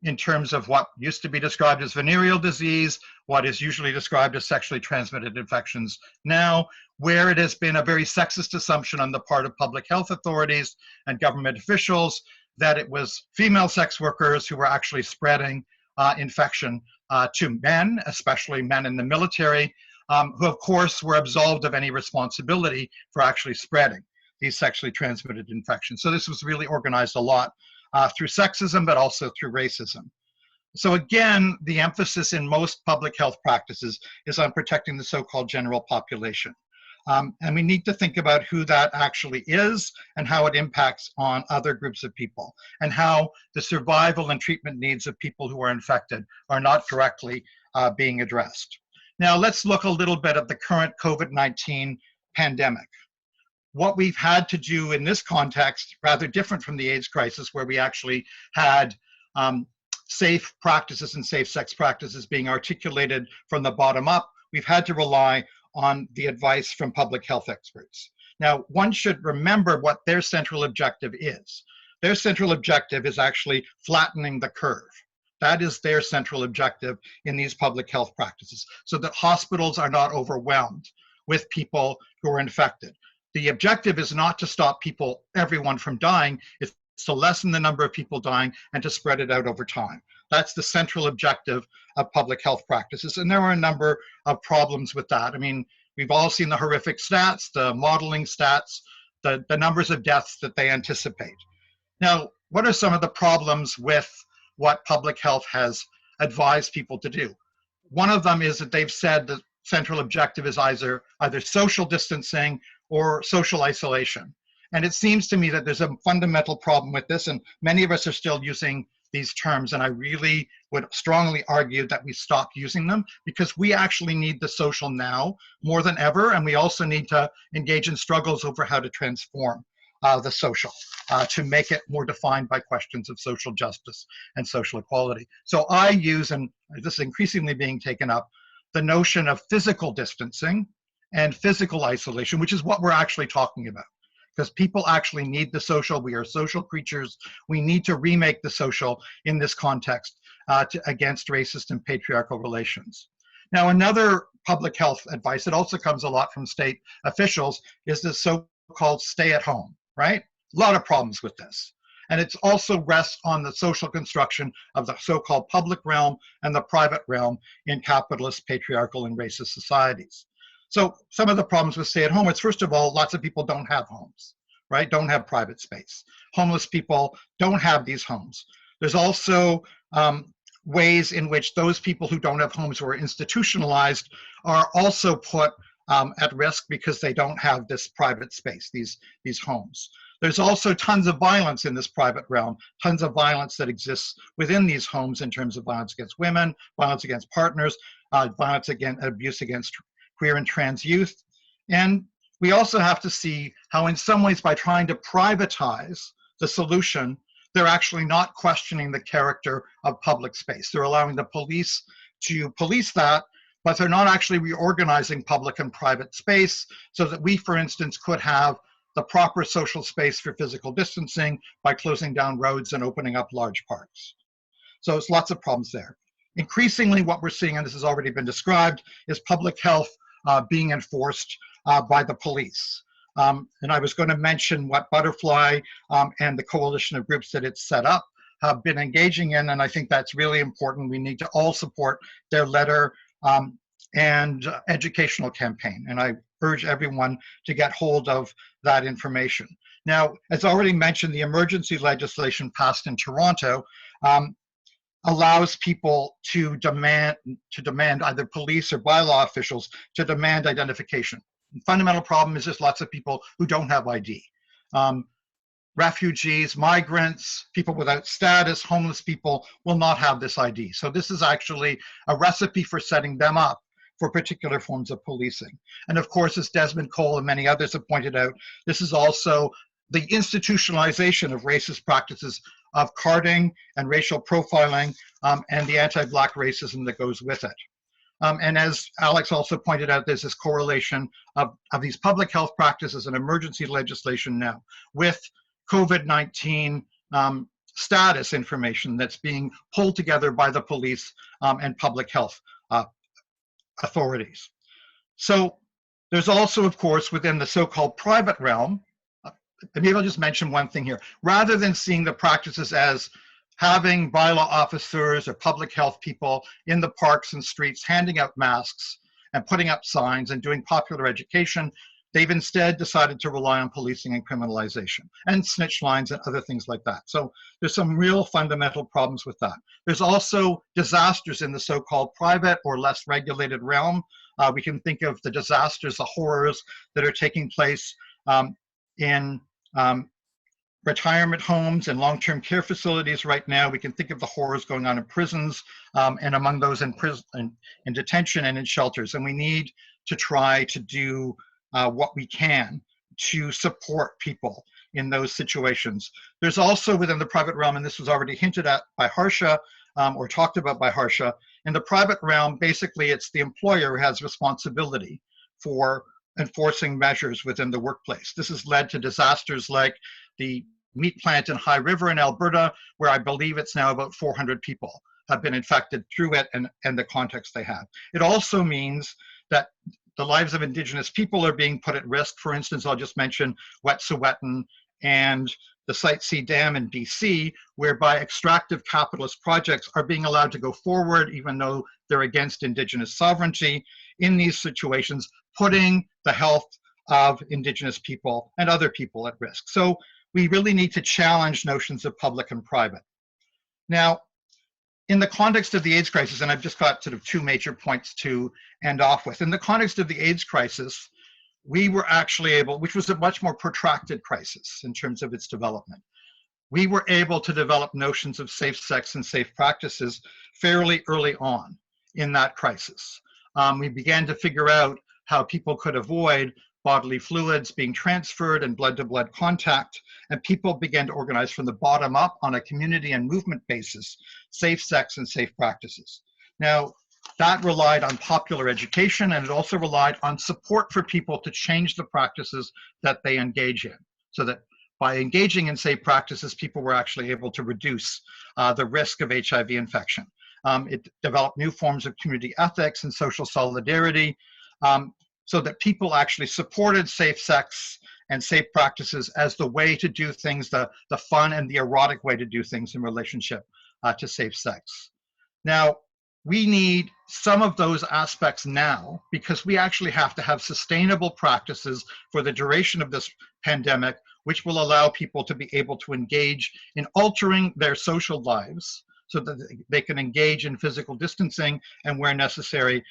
Speaker 6: in terms of what used to be described as venereal disease, what is usually described as sexually transmitted infections now, where it has been a very sexist assumption on the part of public health authorities and government officials that it was female sex workers who were actually spreading infection to men, especially men in the military, who of course were absolved of any responsibility for actually spreading these sexually transmitted infections. So this was really organized a lot through sexism, but also through racism. So again, the emphasis in most public health practices is on protecting the so-called general population. And we need to think about who that actually is and how it impacts on other groups of people and how the survival and treatment needs of people who are infected are not correctly being addressed. Now let's look a little bit at the current COVID-19 pandemic. What we've had to do in this context, rather different from the AIDS crisis, where we actually had safe practices and safe sex practices being articulated from the bottom up, we've had to rely on the advice from public health experts. Now, one should remember what their central objective is. Their central objective is actually flattening the curve. That is their central objective in these public health practices, so that hospitals are not overwhelmed with people who are infected. The objective is not to stop everyone from dying, it's to lessen the number of people dying and to spread it out over time. That's the central objective of public health practices. And there are a number of problems with that. I mean, we've all seen the horrific stats, the modeling stats, the numbers of deaths that they anticipate. Now, what are some of the problems with what public health has advised people to do? One of them is that they've said the central objective is either social distancing or social isolation. And it seems to me that there's a fundamental problem with this, and many of us are still using these terms, and I really would strongly argue that we stop using them, because we actually need the social now more than ever, and we also need to engage in struggles over how to transform the social to make it more defined by questions of social justice and social equality. So I use, and this is increasingly being taken up, the notion of physical distancing and physical isolation, which is what we're actually talking about. because people actually need the social. We are social creatures. We need to remake the social in this context against racist and patriarchal relations. Now, another public health advice that also comes a lot from state officials is the so-called stay at home, right? A lot of problems with this. And it also rests on the social construction of the so-called public realm and the private realm in capitalist, patriarchal, and racist societies. So some of the problems with stay at home is, first of all, lots of people don't have homes, right? Don't have private space. Homeless people don't have these homes. There's also ways in which those people who don't have homes, who are institutionalized, are also put at risk because they don't have this private space, these homes. There's also tons of violence in this private realm, tons of violence that exists within these homes in terms of violence against women, violence against partners, violence against abuse against queer and trans youth. And we also have to see how in some ways by trying to privatize the solution, they're actually not questioning the character of public space. They're allowing the police to police that, but they're not actually reorganizing public and private space so that we, for instance, could have the proper social space for physical distancing by closing down roads and opening up large parks. So it's lots of problems there. Increasingly, what we're seeing, and this has already been described, is public health being enforced by the police. And I was going to mention what Butterfly and the coalition of groups that it's set up have been engaging in, and I think that's really important. We need to all support their letter and educational campaign, and I urge everyone to get hold of that information. Now, as already mentioned, the emergency legislation passed in Toronto allows people to demand either police or bylaw officials to demand identification. The fundamental problem is there's lots of people who don't have ID. Refugees, migrants, people without status, homeless people will not have this ID. So this is actually a recipe for setting them up for particular forms of policing. And of course, as Desmond Cole and many others have pointed out, this is also the institutionalization of racist practices of carding and racial profiling and the anti-Black racism that goes with it. And as Alex also pointed out, there's this correlation of these public health practices and emergency legislation now with COVID-19 status information that's being pulled together by the police and public health authorities. So there's also, of course, within the so-called private realm, maybe I'll just mention one thing here. Rather than seeing the practices as having bylaw officers or public health people in the parks and streets handing out masks and putting up signs and doing popular education, they've instead decided to rely on policing and criminalization and snitch lines and other things like that. So there's some real fundamental problems with that. There's also disasters in the so-called private or less regulated realm. We can think of the disasters, the horrors that are taking place in retirement homes and long-term care facilities right now. We can think of the horrors going on in prisons and among those in prison, in detention and in shelters. And we need to try to do what we can to support people in those situations. There's also within the private realm, and this was already hinted at by Harsha or talked about by Harsha, in the private realm, basically it's the employer who has responsibility for enforcing measures within the workplace. This has led to disasters like the meat plant in High River in Alberta, where I believe it's now about 400 people have been infected through it and the context they have. It also means that the lives of Indigenous people are being put at risk. For instance, I'll just mention Wet'suwet'en and the Site C Dam in BC, whereby extractive capitalist projects are being allowed to go forward, even though they're against Indigenous sovereignty in these situations, putting the health of Indigenous people and other people at risk. So we really need to challenge notions of public and private. Now, in the context of the AIDS crisis, and I've just got sort of two major points to end off with. In the context of the AIDS crisis, we were actually able, which was a much more protracted crisis in terms of its development, we were able to develop notions of safe sex and safe practices fairly early on in that crisis. We began to figure out how people could avoid bodily fluids being transferred and blood-to-blood contact, and people began to organize from the bottom up on a community and movement basis, safe sex and safe practices. Now, that relied on popular education, and it also relied on support for people to change the practices that they engage in. so that by engaging in safe practices, people were actually able to reduce the risk of HIV infection. It developed new forms of community ethics and social solidarity, so that people actually supported safe sex and safe practices as the way to do things, the fun and the erotic way to do things in relationship to safe sex. Now, we need some of those aspects now because we actually have to have sustainable practices for the duration of this pandemic, which will allow people to be able to engage in altering their social lives so that they can engage in physical distancing and, where necessary,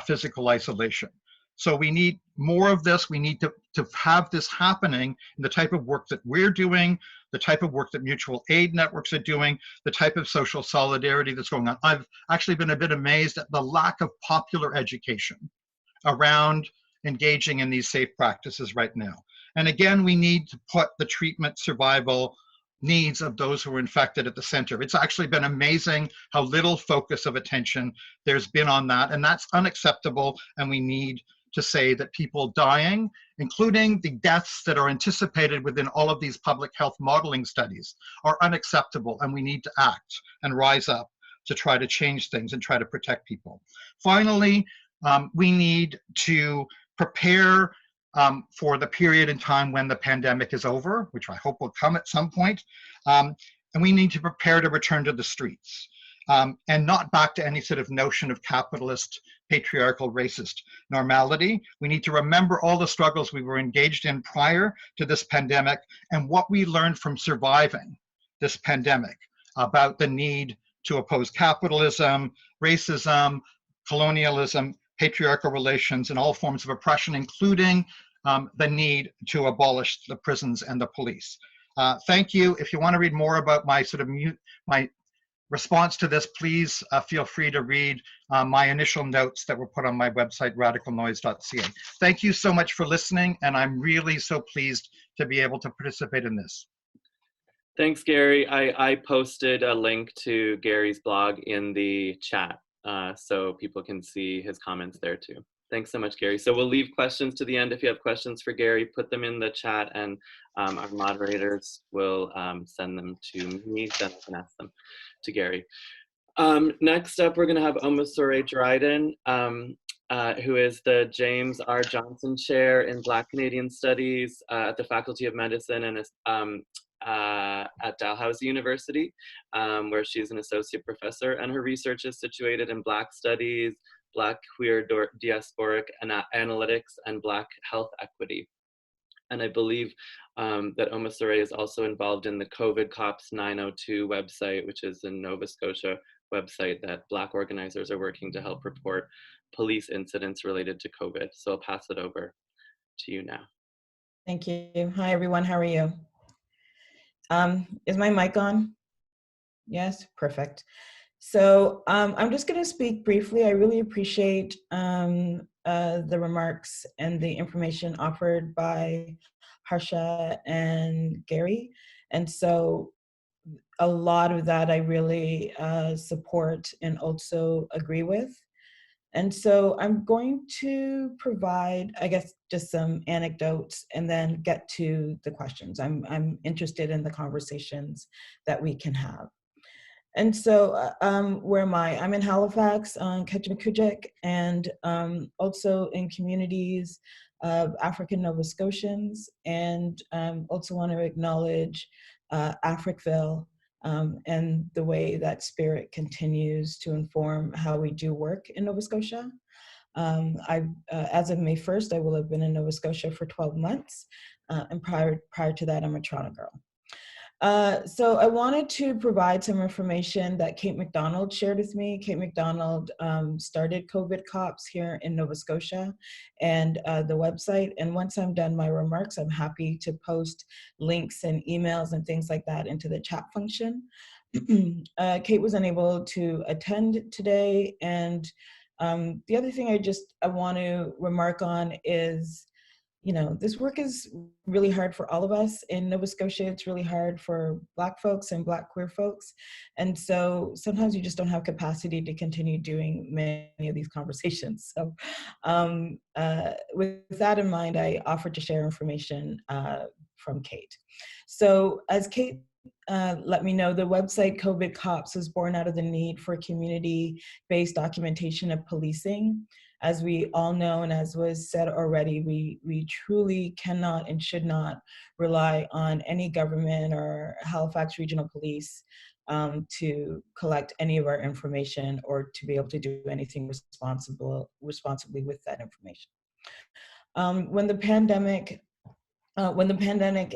Speaker 6: physical isolation. So we need more of this. We need to have this happening in the type of work that we're doing, the type of work that mutual aid networks are doing, the type of social solidarity that's going on. I've actually been a bit amazed at the lack of popular education around engaging in these safe practices right now. And again, we need to put the treatment survival needs of those who are infected at the center. It's actually been amazing how little focus of attention there's been on that, and that's unacceptable, and we need to say that people dying, including the deaths that are anticipated within all of these public health modeling studies, are unacceptable, and we need to act and rise up to try to change things and try to protect people. Finally, we need to prepare for the period in time when the pandemic is over, which I hope will come at some point, and we need to prepare to return to the streets. And not back to any sort of notion of capitalist, patriarchal, racist normality. We need to remember all the struggles we were engaged in prior to this pandemic and what we learned from surviving this pandemic about the need to oppose capitalism, racism, colonialism, patriarchal relations, and all forms of oppression, including the need to abolish the prisons and the police. Thank you. If you want to read more about my my response to this, please feel free to read my initial notes that were put on my website, radicalnoise.ca. Thank you so much for listening, and I'm really so pleased to be able to participate in this.
Speaker 1: Thanks, Gary. I posted a link to Gary's blog in the chat, so people can see his comments there too. Thanks so much, Gary. So we'll leave questions to the end. If you have questions for Gary, put them in the chat, and our moderators will send them to me, then I can ask them to Gary. Next up, we're going to have Omosoré Dryden, who is the James R. Johnson Chair in Black Canadian Studies at the Faculty of Medicine and at Dalhousie University, where she's an associate professor, and her research is situated in Black studies, Black queer diasporic analytics, and Black health equity. And I believe that Omosoré is also involved in the COVID Cops 902 website, which is a Nova Scotia website that Black organizers are working to help report police incidents related to COVID. So I'll pass it over to you now.
Speaker 7: Thank you. Hi, everyone. How are you? Is my mic on? Yes, perfect. So I'm just going to speak briefly. I really appreciate the remarks and the information offered by Harsha and Gary. And so a lot of that I really support and also agree with. And so I'm going to provide, I guess, just some anecdotes and then get to the questions. I'm interested in the conversations that we can have. And so where am I? I'm in Halifax on Ketchimakujik, and also in communities of African Nova Scotians, and also want to acknowledge Africville and the way that spirit continues to inform how we do work in Nova Scotia. As of May 1st, I will have been in Nova Scotia for 12 months, and prior to that, I'm a Toronto girl. So I wanted to provide some information that Kate McDonald shared with me. Kate McDonald started COVID Cops here in Nova Scotia and the website. And once I'm done my remarks, I'm happy to post links and emails and things like that into the chat function. Kate was unable to attend today. And the other thing I want to remark on is, you know, this work is really hard for all of us in Nova Scotia. It's really hard for Black folks and Black queer folks. And so sometimes you just don't have capacity to continue doing many of these conversations. So with that in mind, I offered to share information from Kate. So as Kate let me know, the website COVID Cops was born out of the need for community-based documentation of policing. As we all know, and as was said already, we truly cannot and should not rely on any government or Halifax Regional Police to collect any of our information or to be able to do anything responsibly with that information. When the pandemic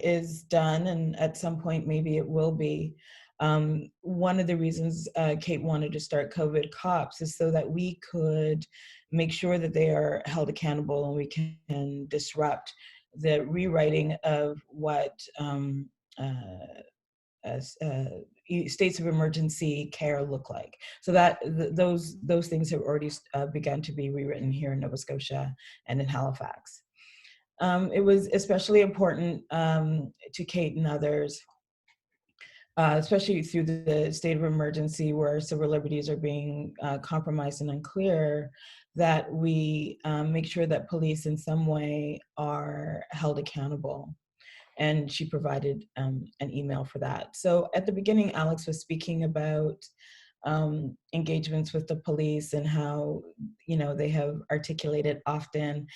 Speaker 7: is done, and at some point maybe it will be, one of the reasons Kate wanted to start COVID Cops is so that we could make sure that they are held accountable and we can disrupt the rewriting of what states of emergency care look like. So that those things have already begun to be rewritten here in Nova Scotia and in Halifax. It was especially important to Kate and others, especially through the state of emergency where civil liberties are being compromised and unclear, that we make sure that police in some way are held accountable. And she provided an email for that. So at the beginning, Alex was speaking about engagements with the police and how, you know, they have articulated often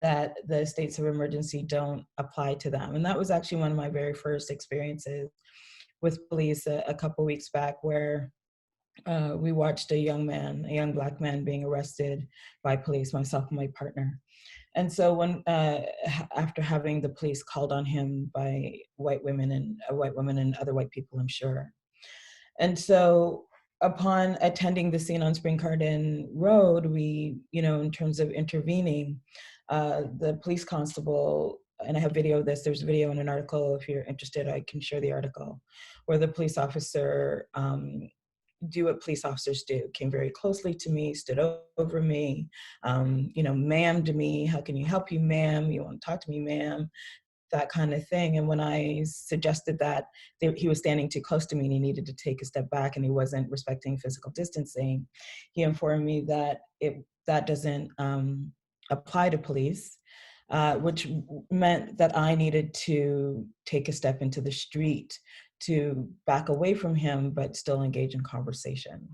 Speaker 7: that the states of emergency don't apply to them. And that was actually one of my very first experiences with police a couple weeks back, where we watched a young Black man being arrested by police, myself and my partner. And so when, after having the police called on him by white women and other white people, I'm sure. And so upon attending the scene on Spring Garden Road, we, you know, in terms of intervening, the police constable, and I have video of this, there's a video in an article, if you're interested, I can share the article, where the police officer do what police officers do, came very closely to me, stood over me, you know, ma'am to me, how can you help you, ma'am? You want to talk to me, ma'am? That kind of thing. And when I suggested that he was standing too close to me and he needed to take a step back and he wasn't respecting physical distancing, he informed me that that doesn't apply to police, which meant that I needed to take a step into the street to back away from him, but still engage in conversation.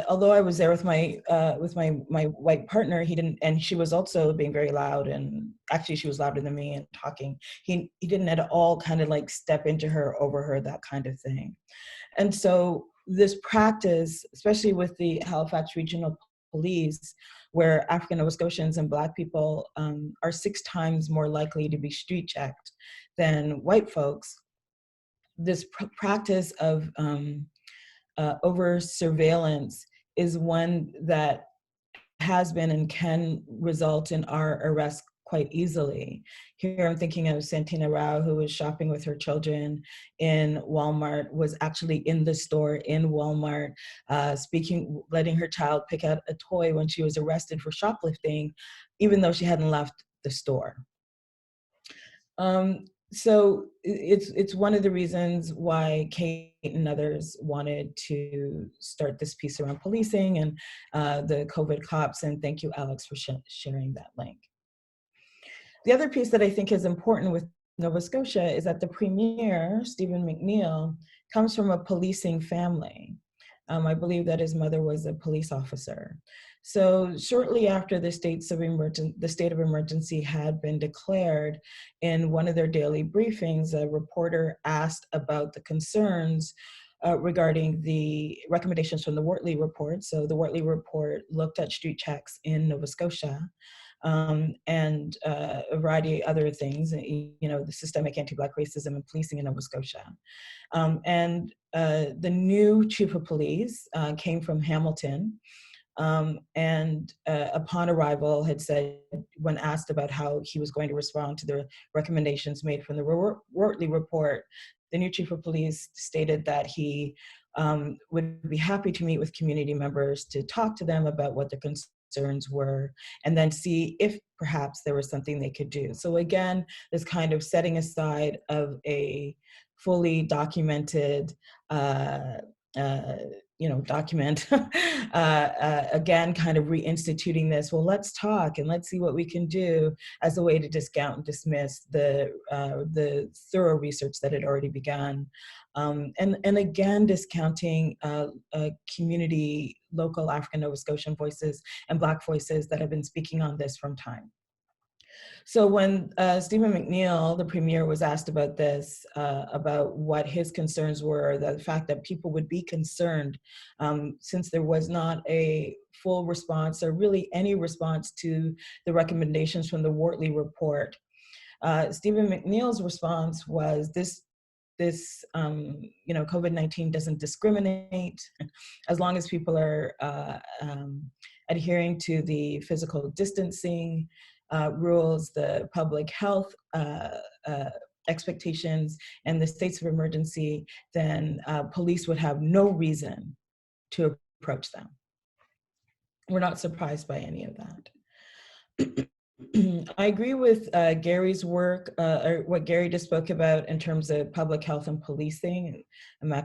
Speaker 7: Although I was there with my white partner, he didn't, and she was also being very loud, and actually she was louder than me and talking. He didn't at all kind of like step into her, over her, that kind of thing. And so this practice, especially with the Halifax Regional Police, where African Nova Scotians and Black people are 6 times more likely to be street checked than white folks, this practice of over surveillance is one that has been and can result in our arrest quite easily. Here I'm thinking of Santina Rao, who was shopping with her children in Walmart, was actually in the store in Walmart, letting her child pick out a toy when she was arrested for shoplifting, even though she hadn't left the store. So it's one of the reasons why Kate and others wanted to start this piece around policing and the COVID Cops, and thank you, Alex, for sharing that link. The other piece that I think is important with Nova Scotia is that the Premier, Stephen McNeil, comes from a policing family. I believe that his mother was a police officer. So shortly after the state of emergency had been declared, in one of their daily briefings, a reporter asked about the concerns regarding the recommendations from the Wortley report. So the Wortley report looked at street checks in Nova Scotia and a variety of other things, you know, the systemic anti-Black racism and policing in Nova Scotia. And the new chief of police came from Hamilton, and upon arrival had said, when asked about how he was going to respond to the recommendations made from the Wortley report, the new chief of police stated that he would be happy to meet with community members to talk to them about what their concerns were, and then see if perhaps there was something they could do. So again, this kind of setting aside of a fully documented document, again, kind of reinstituting this. Well, let's talk and let's see what we can do as a way to discount and dismiss the thorough research that had already begun. And again, discounting community, local African Nova Scotian voices and Black voices that have been speaking on this from time. So when Stephen McNeill, the premier, was asked about this, about what his concerns were, the fact that people would be concerned since there was not a full response or really any response to the recommendations from the Wortley report, Stephen McNeill's response was COVID-19 doesn't discriminate as long as people are adhering to the physical distancing rules, the public health expectations, and the states of emergency, then police would have no reason to approach them. We're not surprised by any of that. I agree with Gary's work, or what Gary just spoke about in terms of public health and policing. I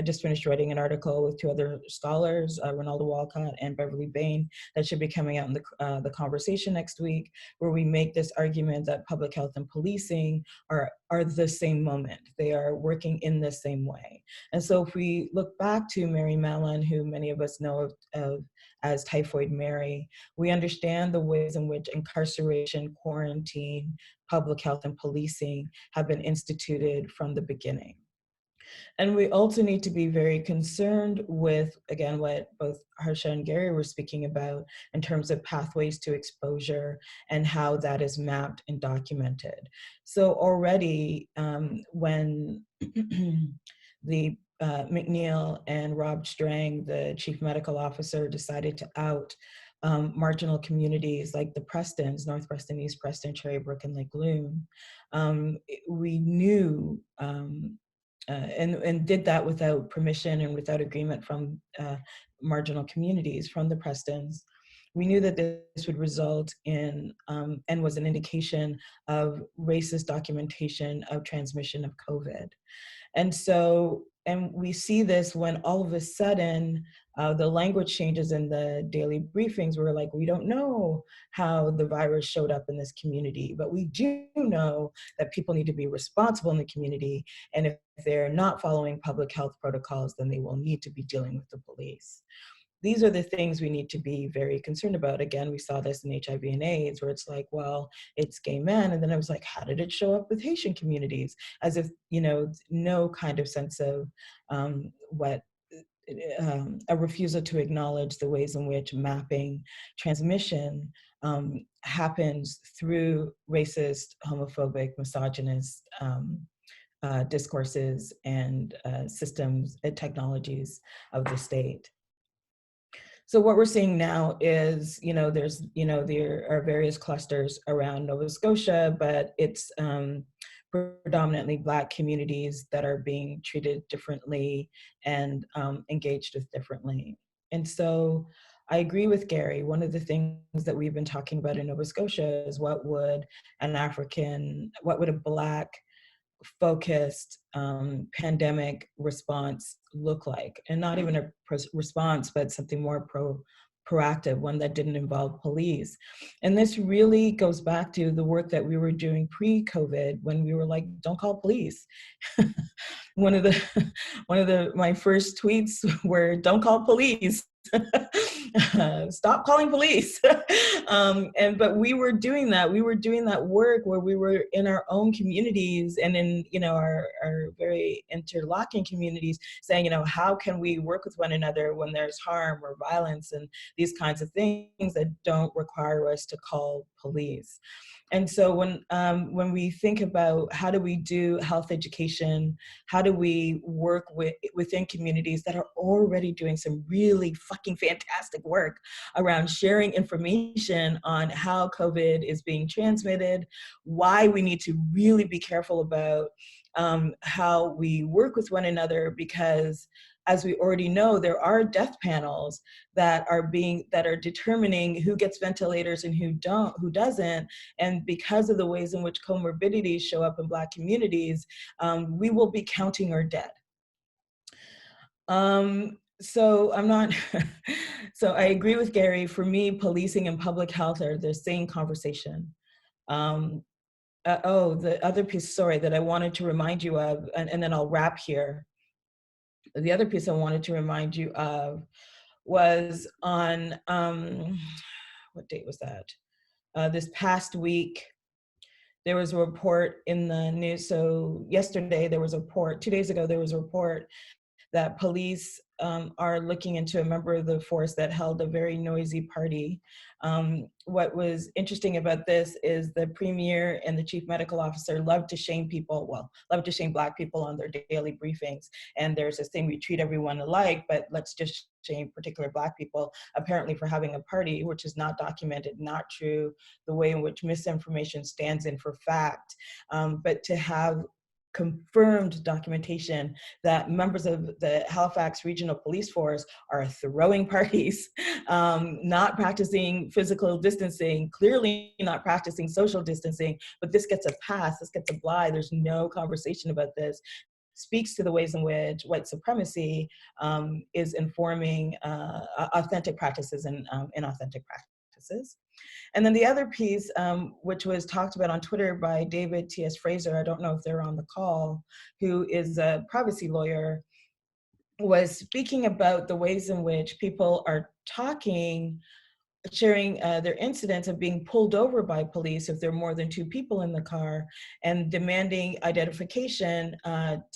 Speaker 7: just finished writing an article with two other scholars, Ronaldo Walcott and Beverly Bain, that should be coming out in the conversation next week, where we make this argument that public health and policing are the same moment. They are working in the same way. And so if we look back to Mary Mallon, who many of us know of as Typhoid Mary, we understand the ways in which incarceration, quarantine, public health, and policing have been instituted from the beginning. And we also need to be very concerned with, again, what both Harsha and Gary were speaking about in terms of pathways to exposure and how that is mapped and documented. So already when the McNeill and Rob Strang, the chief medical officer, decided to out marginal communities like the Prestons, North Preston, East Preston, Cherrybrook, and Lake Loon, we knew and did that without permission and without agreement from marginal communities, from the Prestons. We knew that this would result in, and was an indication of racist documentation of transmission of COVID. And so, and we see this when all of a sudden, the language changes in the daily briefings. We're like, we don't know how the virus showed up in this community, but we do know that people need to be responsible in the community. And if they're not following public health protocols, then they will need to be dealing with the police. These are the things we need to be very concerned about. Again, we saw this in HIV and AIDS, where it's like, well, it's gay men. And then I was like, how did it show up with Haitian communities? As if, no kind of sense of a refusal to acknowledge the ways in which mapping transmission happens through racist, homophobic, misogynist discourses and systems and technologies of the state. So what we're seeing now is, there are various clusters around Nova Scotia, but it's predominantly Black communities that are being treated differently and engaged with differently. And so I agree with Gary. One of the things that we've been talking about in Nova Scotia is what would a Black focused pandemic response look like, and not even a response, but something more proactive, one that didn't involve police. And this really goes back to the work that we were doing pre-COVID, when we were like, don't call police. One of my first tweets were, don't call police. Stop calling police. But we were doing that. We were doing that work where we were in our own communities and in, our very interlocking communities, saying, how can we work with one another when there's harm or violence and these kinds of things that don't require us to call police. And so when we think about how do we do health education, how do we work within communities that are already doing some really fucking fantastic work around sharing information on how COVID is being transmitted, why we need to really be careful about how we work with one another, because as we already know, there are death panels that are determining who gets ventilators and who doesn't. And because of the ways in which comorbidities show up in Black communities, we will be counting our dead. So I'm not, so I agree with Gary. For me, policing and public health are the same conversation. The other piece, sorry, that I wanted to remind you of, and then I'll wrap here. The other piece I wanted to remind you of was on, what date was that? This past week, there was a report in the news. So yesterday there was a report, 2 days ago, there was a report that police are looking into a member of the force that held a very noisy party. What was interesting about this is the premier and the chief medical officer love to shame people, well, love to shame Black people on their daily briefings. And there's this thing, we treat everyone alike, but let's just shame particular Black people, apparently for having a party, which is not documented, not true, the way in which misinformation stands in for fact. But to have confirmed documentation that members of the Halifax Regional Police Force are throwing parties, not practicing physical distancing, clearly not practicing social distancing, but this gets a pass, this gets a bly, there's no conversation about this, speaks to the ways in which white supremacy is informing authentic practices and inauthentic practices. And then the other piece, which was talked about on Twitter by David T.S. Fraser, I don't know if they're on the call, who is a privacy lawyer, was speaking about the ways in which people are talking, sharing their incidents of being pulled over by police if there are more than 2 people in the car, and demanding identification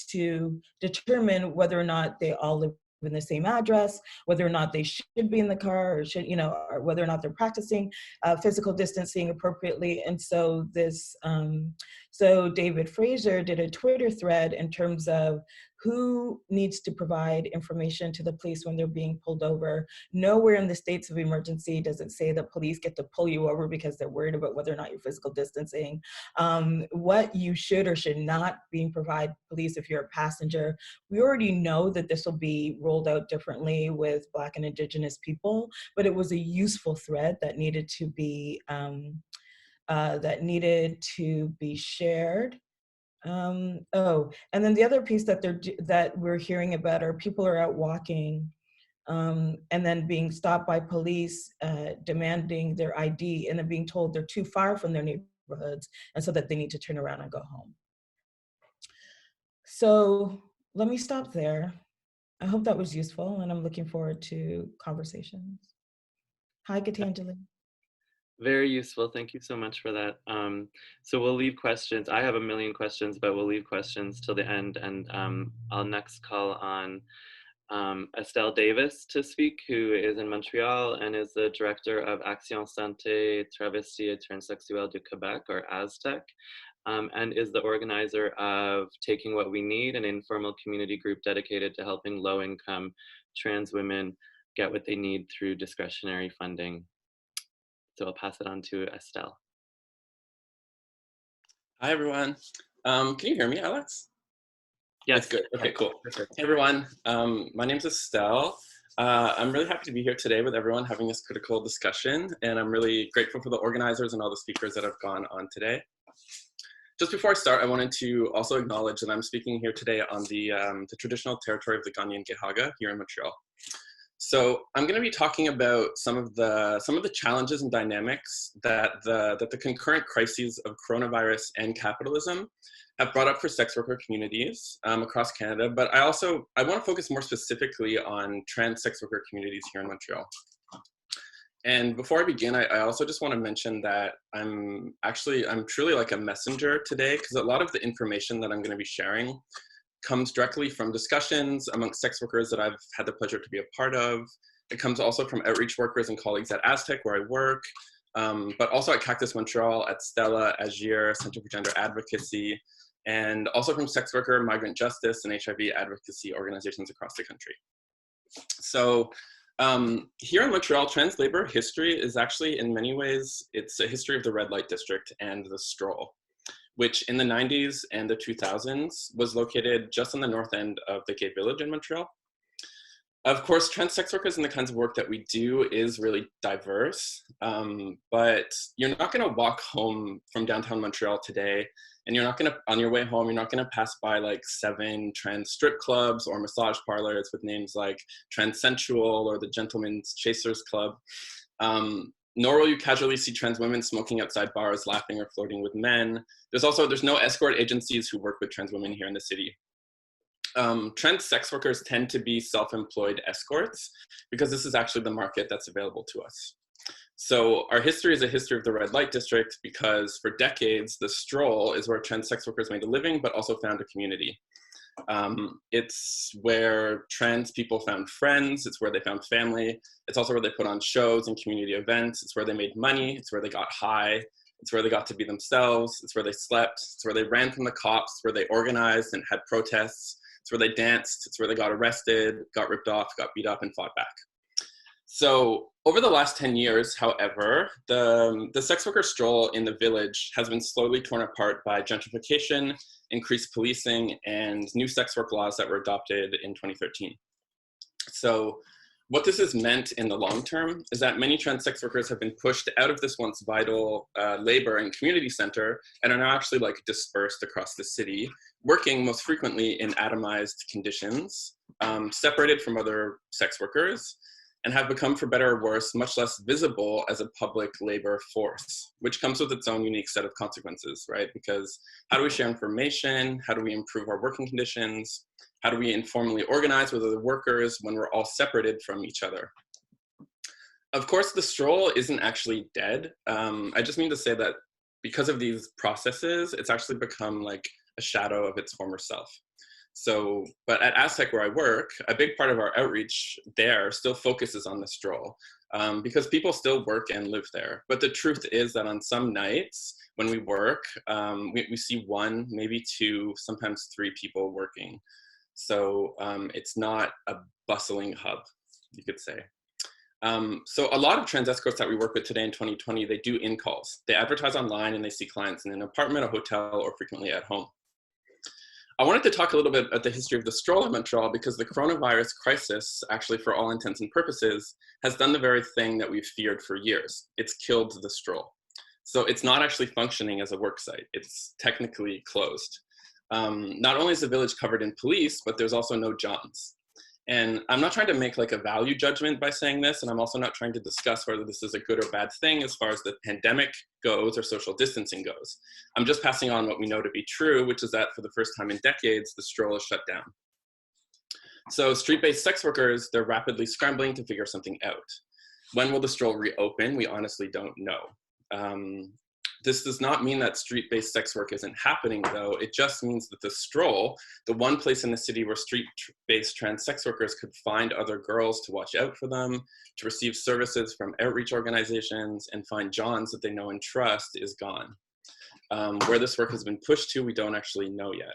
Speaker 7: to determine whether or not they all live in the same address, whether or not they should be in the car, or should, or whether or not they're practicing physical distancing appropriately. And so so David Fraser did a Twitter thread in terms of who needs to provide information to the police when they're being pulled over. Nowhere in the states of emergency does it say that police get to pull you over because they're worried about whether or not you're physical distancing. What you should or should not be provide police if you're a passenger. We already know that this will be rolled out differently with Black and Indigenous people, but it was a useful thread that needed to be shared. And then the other piece that we're hearing about are people are out walking and then being stopped by police demanding their ID, and then being told they're too far from their neighborhoods, and so that they need to turn around and go home. So let me stop there. I hope that was useful, and I'm looking forward to conversations. Hi, Gitanjali.
Speaker 1: Very useful. Thank you so much for that. So we'll leave questions. I have a million questions, but we'll leave questions till the end. And I'll next call on Estelle Davis to speak, who is in Montreal and is the director of Action Santé Travesti et Transsexuelle du Québec, or ASTEC, and is the organizer of Taking What We Need, an informal community group dedicated to helping low-income trans women get what they need through discretionary funding. So I'll pass it on to Estelle.
Speaker 8: Hi, everyone. Can you hear me, Alex?
Speaker 1: Yes.
Speaker 8: That's good. Okay, cool. Perfect. Hey, everyone. My name's Estelle. I'm really happy to be here today with everyone having this critical discussion, and I'm really grateful for the organizers and all the speakers that have gone on today. Just before I start, I wanted to also acknowledge that I'm speaking here today on the traditional territory of the Kanien'kehá:ka here in Montreal. So I'm going to be talking about some of the challenges and dynamics that the concurrent crises of coronavirus and capitalism have brought up for sex worker communities across Canada. But I want to focus more specifically on trans sex worker communities here in Montreal. And before I begin, I also just want to mention that I'm truly like a messenger today, because a lot of the information that I'm going to be sharing comes directly from discussions amongst sex workers that I've had the pleasure to be a part of. It comes also from outreach workers and colleagues at ASTEC, where I work, but also at Cactus Montreal, at Stella, Agir, Center for Gender Advocacy, and also from sex worker, migrant justice, and HIV advocacy organizations across the country. So here in Montreal, trans labor history is actually, in many ways, it's a history of the red light district and the stroll, which in the 90s and the 2000s was located just on the north end of the Gay Village in Montreal. Of course, trans sex workers and the kinds of work that we do is really diverse, but you're not going to walk home from downtown Montreal today, and you're not going to, on your way home, you're not going to pass by like 7 trans strip clubs or massage parlors with names like Transsensual or the Gentleman's Chasers Club. Nor will you casually see trans women smoking outside bars, laughing or flirting with men. There's no escort agencies who work with trans women here in the city. Trans sex workers tend to be self-employed escorts because this is actually the market that's available to us. So our history is a history of the red light district because for decades, the stroll is where trans sex workers made a living, but also found a community. It's where trans people found friends. It's where they found family. It's also where they put on shows and community events. It's where they made money. It's where they got high. It's where they got to be themselves. It's where they slept. It's where they ran from the cops, where they organized and had protests. It's where they danced. It's where they got arrested, got ripped off, got beat up, and fought back. So over the last 10 years, however, the sex worker stroll in the village has been slowly torn apart by gentrification, increased policing, and new sex work laws that were adopted in 2013. So what this has meant in the long term is that many trans sex workers have been pushed out of this once vital labor and community center and are now actually like dispersed across the city, working most frequently in atomized conditions, separated from other sex workers, and have become, for better or worse, much less visible as a public labor force, which comes with its own unique set of consequences, right? Because how do we share information? How do we improve our working conditions? How do we informally organize with other workers when we're all separated from each other? Of course, the stroll isn't actually dead. I just mean to say that because of these processes, it's actually become like a shadow of its former self. So, but at Aztec where I work, a big part of our outreach there still focuses on the stroll because people still work and live there. But the truth is that on some nights when we work, we see 1, maybe 2, sometimes 3 people working. So it's not a bustling hub, you could say. So a lot of trans escorts that we work with today in 2020, they do in-calls. They advertise online and they see clients in an apartment, a hotel, or frequently at home. I wanted to talk a little bit about the history of the stroll in Montreal because the coronavirus crisis, actually for all intents and purposes, has done the very thing that we've feared for years. It's killed the stroll. So it's not actually functioning as a work site. It's technically closed. Not only is the village covered in police, but there's also no Johns. And I'm not trying to make like a value judgment by saying this, and I'm also not trying to discuss whether this is a good or bad thing as far as the pandemic goes or social distancing goes. I'm just passing on what we know to be true, which is that for the first time in decades, the stroll is shut down. So street-based sex workers, they're rapidly scrambling to figure something out. When will the stroll reopen? We honestly don't know. This does not mean that street-based sex work isn't happening, though. It just means that the stroll, the one place in the city where street-based trans sex workers could find other girls to watch out for them, to receive services from outreach organizations, and find Johns that they know and trust, is gone. Where this work has been pushed to, we don't actually know yet.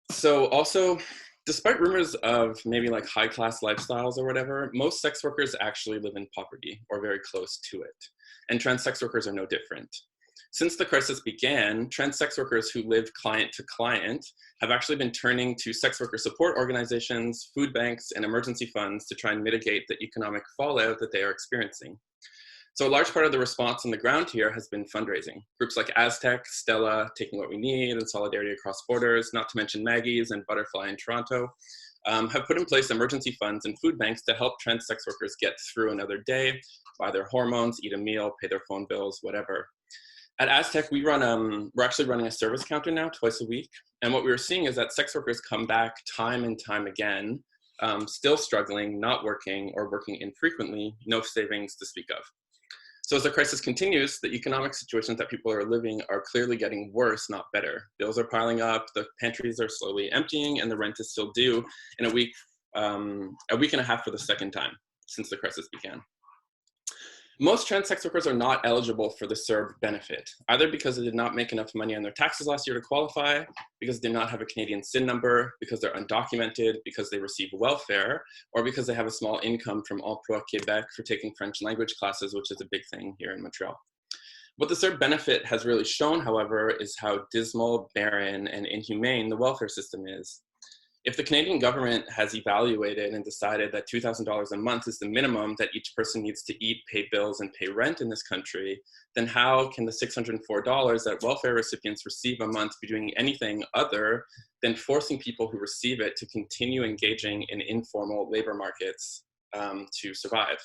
Speaker 8: So also, despite rumors of maybe like high-class lifestyles or whatever, most sex workers actually live in poverty or very close to it. And trans sex workers are no different. Since the crisis began, trans sex workers who live client to client have actually been turning to sex worker support organizations, food banks, and emergency funds to try and mitigate the economic fallout that they are experiencing. So a large part of the response on the ground here has been fundraising. Groups like Aztec, Stella, Taking What We Need, and Solidarity Across Borders, not to mention Maggie's and Butterfly in Toronto, have put in place emergency funds and food banks to help trans sex workers get through another day, buy their hormones, eat a meal, pay their phone bills, whatever. At Aztec, we're actually running a service counter now twice a week. And what we were seeing is that sex workers come back time and time again, still struggling, not working, or working infrequently, no savings to speak of. So as the crisis continues, the economic situations that people are living are clearly getting worse, not better. Bills are piling up, the pantries are slowly emptying, and the rent is still due in a week and a half for the second time since the crisis began. Most trans sex workers are not eligible for the CERB benefit, either because they did not make enough money on their taxes last year to qualify, because they did not have a Canadian SIN number, because they're undocumented, because they receive welfare, or because they have a small income from Emploi Québec for taking French language classes, which is a big thing here in Montreal. What the CERB benefit has really shown, however, is how dismal, barren, and inhumane the welfare system is. If the Canadian government has evaluated and decided that $2,000 a month is the minimum that each person needs to eat, pay bills, and pay rent in this country, then how can the $604 that welfare recipients receive a month be doing anything other than forcing people who receive it to continue engaging in informal labor markets to survive?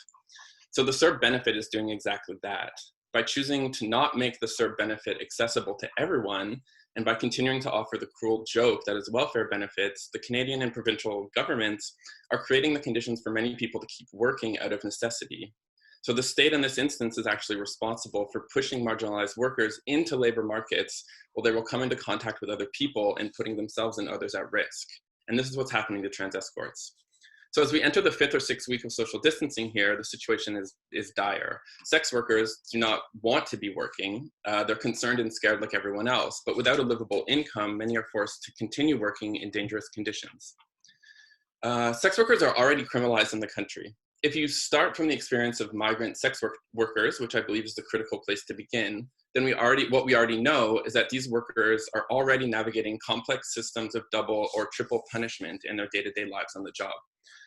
Speaker 8: So the CERB benefit is doing exactly that. By choosing to not make the CERB benefit accessible to everyone, and by continuing to offer the cruel joke that is welfare benefits, the Canadian and provincial governments are creating the conditions for many people to keep working out of necessity. So the state in this instance is actually responsible for pushing marginalized workers into labor markets while they will come into contact with other people and putting themselves and others at risk. And this is what's happening to trans escorts. So as we enter the 5th or 6th week of social distancing here, the situation is dire. Sex workers do not want to be working. They're concerned and scared like everyone else, but without a livable income, many are forced to continue working in dangerous conditions. Sex workers are already criminalized in the country. If you start from the experience of migrant sex workers, which I believe is the critical place to begin, then what we already know is that these workers are already navigating complex systems of double or triple punishment in their day-to-day lives on the job.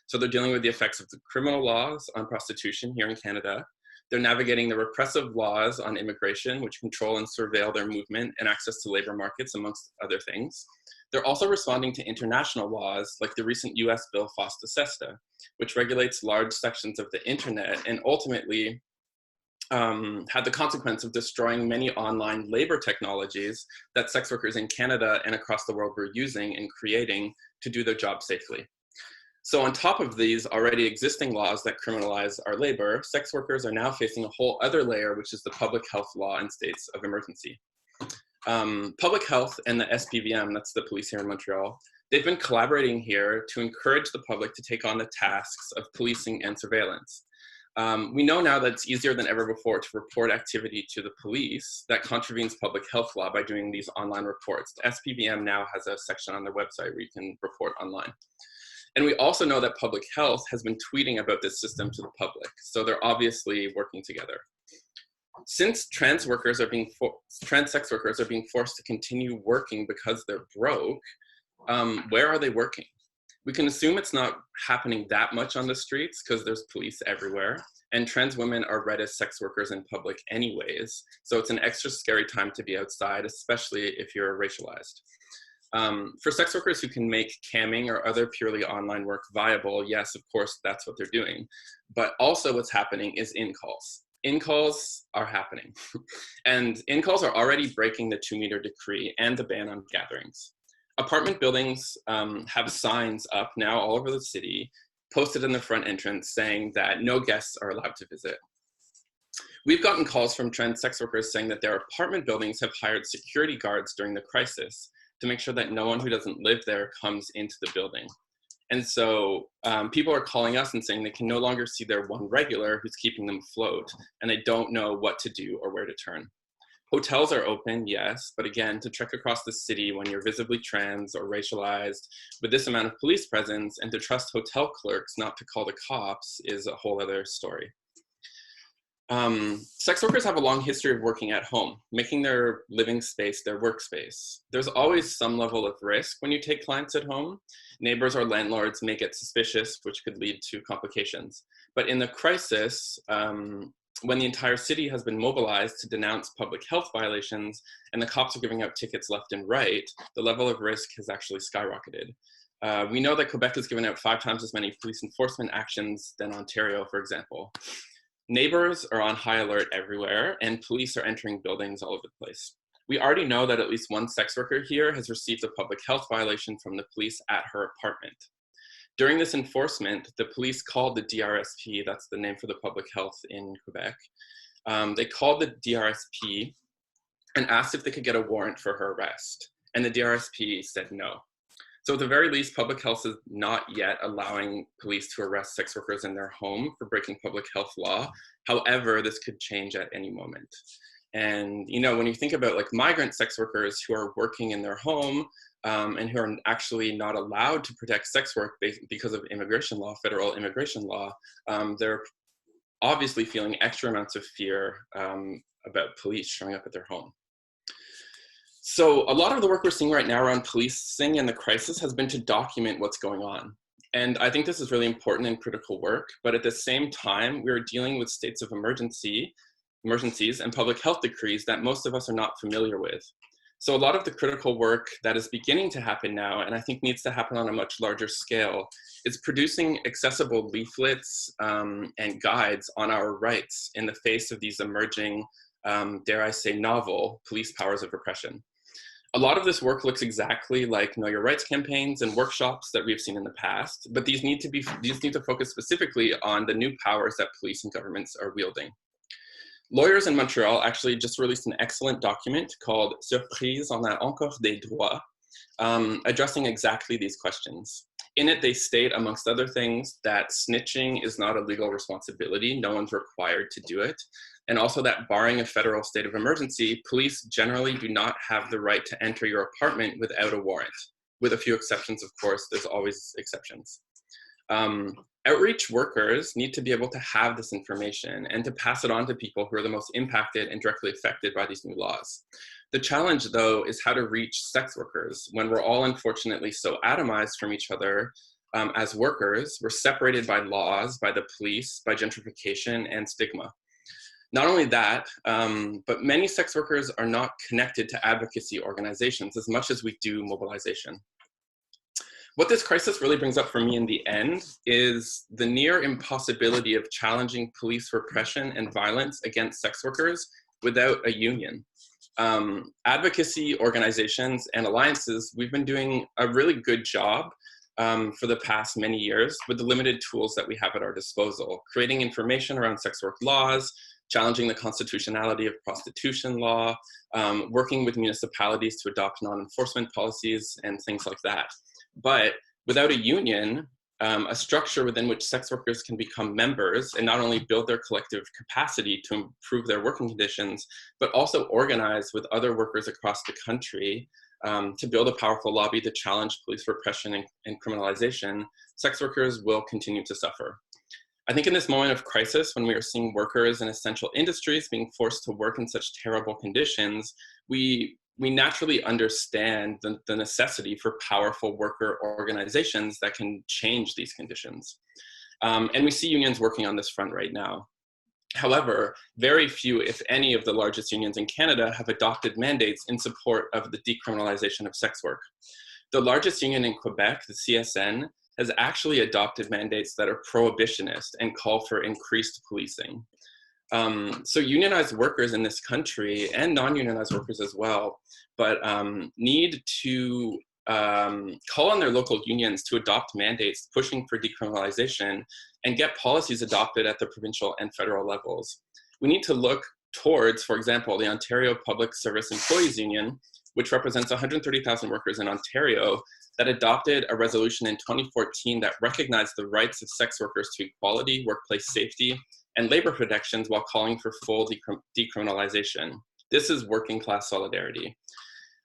Speaker 8: So they're dealing with the effects of the criminal laws on prostitution here in Canada. They're navigating the repressive laws on immigration, which control and surveil their movement and access to labor markets, amongst other things. They're also responding to international laws like the recent US bill FOSTA SESTA, which regulates large sections of the internet and ultimately had the consequence of destroying many online labor technologies that sex workers in Canada and across the world were using and creating to do their job safely. So on top of these already existing laws that criminalize our labor, sex workers are now facing a whole other layer, which is the public health law in states of emergency. Public health and the SPVM, that's the police here in Montreal, they've been collaborating here to encourage the public to take on the tasks of policing and surveillance. We know now that it's easier than ever before to report activity to the police that contravenes public health law by doing these online reports. The SPVM now has a section on their website where you can report online. And we also know that public health has been tweeting about this system to the public. So they're obviously working together. Since trans sex workers are being forced to continue working because they're broke, where are they working? We can assume it's not happening that much on the streets because there's police everywhere, and trans women are read as sex workers in public anyways. So it's an extra scary time to be outside, especially if you're racialized. For sex workers who can make camming or other purely online work viable, yes, of course, that's what they're doing. But also what's happening is in-calls. In-calls are happening. And in-calls are already breaking the 2-meter decree and the ban on gatherings. Apartment buildings have signs up now all over the city, posted in the front entrance saying that no guests are allowed to visit. We've gotten calls from trans sex workers saying that their apartment buildings have hired security guards during the crisis to make sure that no one who doesn't live there comes into the building. And so people are calling us and saying they can no longer see their one regular who's keeping them afloat, and they don't know what to do or where to turn. Hotels are open, yes, but again, to trek across the city when you're visibly trans or racialized with this amount of police presence and to trust hotel clerks not to call the cops is a whole other story. Sex workers have a long history of working at home, making their living space their workspace. There's always some level of risk when you take clients at home. Neighbors or landlords may get suspicious, which could lead to complications. But in the crisis, when the entire city has been mobilized to denounce public health violations and the cops are giving out tickets left and right, the level of risk has actually skyrocketed. We know that Quebec has given out 5 times as many police enforcement actions than Ontario, for example. Neighbors are on high alert everywhere, and police are entering buildings all over the place. We already know that at least one sex worker here has received a public health violation from the police at her apartment. During this enforcement, the police called the DRSP, that's the name for the public health in Quebec. They called the DRSP and asked if they could get a warrant for her arrest. And the DRSP said no. So at the very least, public health is not yet allowing police to arrest sex workers in their home for breaking public health law. However, this could change at any moment. And you know, when you think about like migrant sex workers who are working in their home and who are actually not allowed to protect sex work because of immigration law, federal immigration law, they're obviously feeling extra amounts of fear about police showing up at their home. So a lot of the work we're seeing right now around policing and the crisis has been to document what's going on. And I think this is really important and critical work, but at the same time, we're dealing with states of emergencies and public health decrees that most of us are not familiar with. So a lot of the critical work that is beginning to happen now, and I think needs to happen on a much larger scale, is producing accessible leaflets and guides on our rights in the face of these emerging, dare I say, novel police powers of repression. A lot of this work looks exactly like Know Your Rights campaigns and workshops that we've seen in the past, but these need to focus specifically on the new powers that police and governments are wielding. Lawyers in Montreal actually just released an excellent document called Surprise, on a encore des droits, addressing exactly these questions. In it, they state, amongst other things, that snitching is not a legal responsibility. No one's required to do it. And also that barring a federal state of emergency, police generally do not have the right to enter your apartment without a warrant. With a few exceptions, of course, there's always exceptions. Outreach workers need to be able to have this information and to pass it on to people who are the most impacted and directly affected by these new laws. The challenge, though, is how to reach sex workers when we're all unfortunately so atomized from each other as workers. We're separated by laws, by the police, by gentrification and stigma. Not only that, but many sex workers are not connected to advocacy organizations as much as we do mobilization. What this crisis really brings up for me in the end is the near impossibility of challenging police repression and violence against sex workers without a union. Advocacy organizations and alliances, we've been doing a really good job for the past many years with the limited tools that we have at our disposal, creating information around sex work laws, challenging the constitutionality of prostitution law, working with municipalities to adopt non-enforcement policies and things like that. But without a union, a structure within which sex workers can become members and not only build their collective capacity to improve their working conditions, but also organize with other workers across the country to build a powerful lobby to challenge police repression and criminalization, sex workers will continue to suffer. I think in this moment of crisis, when we are seeing workers in essential industries being forced to work in such terrible conditions, we naturally understand the necessity for powerful worker organizations that can change these conditions. And we see unions working on this front right now. However, very few, if any, of the largest unions in Canada have adopted mandates in support of the decriminalization of sex work. The largest union in Quebec, the CSN, has actually adopted mandates that are prohibitionist and call for increased policing. So unionized workers in this country, and non-unionized workers as well, but need to call on their local unions to adopt mandates pushing for decriminalization and get policies adopted at the provincial and federal levels. We need to look towards, for example, the Ontario Public Service Employees Union, which represents 130,000 workers in Ontario, that adopted a resolution in 2014 that recognized the rights of sex workers to equality, workplace safety, and labor protections while calling for full decriminalization. This is working class solidarity.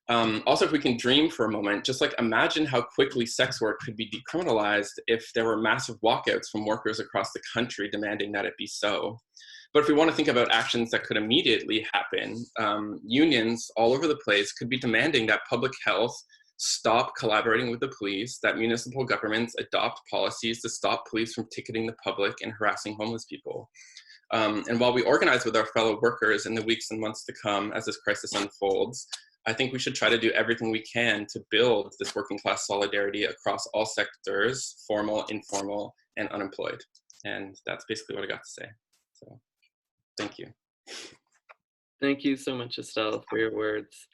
Speaker 8: Also, if we can dream for a moment, just like imagine how quickly sex work could be decriminalized if there were massive walkouts from workers across the country demanding that it be so. But if we want to think about actions that could immediately happen, unions all over the place could be demanding that public health stop collaborating with the police, that municipal governments adopt policies to stop police from ticketing the public and harassing homeless people. And while we organize with our fellow workers in the weeks and months to come as this crisis unfolds, I think we should try to do everything we can to build this working class solidarity across all sectors, formal, informal, and unemployed. And that's basically what I got to say. So thank you.
Speaker 1: Thank you so much, Estelle, for your words.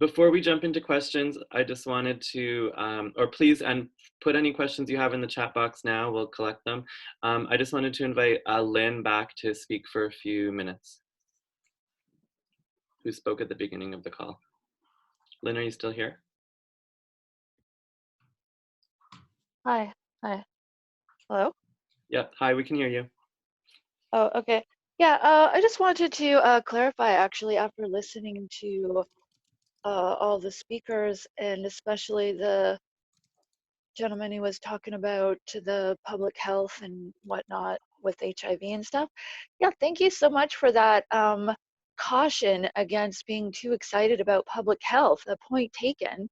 Speaker 1: Before we jump into questions, I just wanted to, or please, and put any questions you have in the chat box now, we'll collect them. I just wanted to invite Lynn back to speak for a few minutes, who spoke at the beginning of the call. Lynn, are you still here?
Speaker 3: Hi. Hello?
Speaker 1: Yep, hi, we can hear you.
Speaker 3: Oh, okay. Yeah, I just wanted to clarify, actually, after listening to all the speakers, and especially the gentleman who was talking about the public health and whatnot with HIV and stuff. Yeah, thank you so much for that. caution against being too excited about public health, a point taken.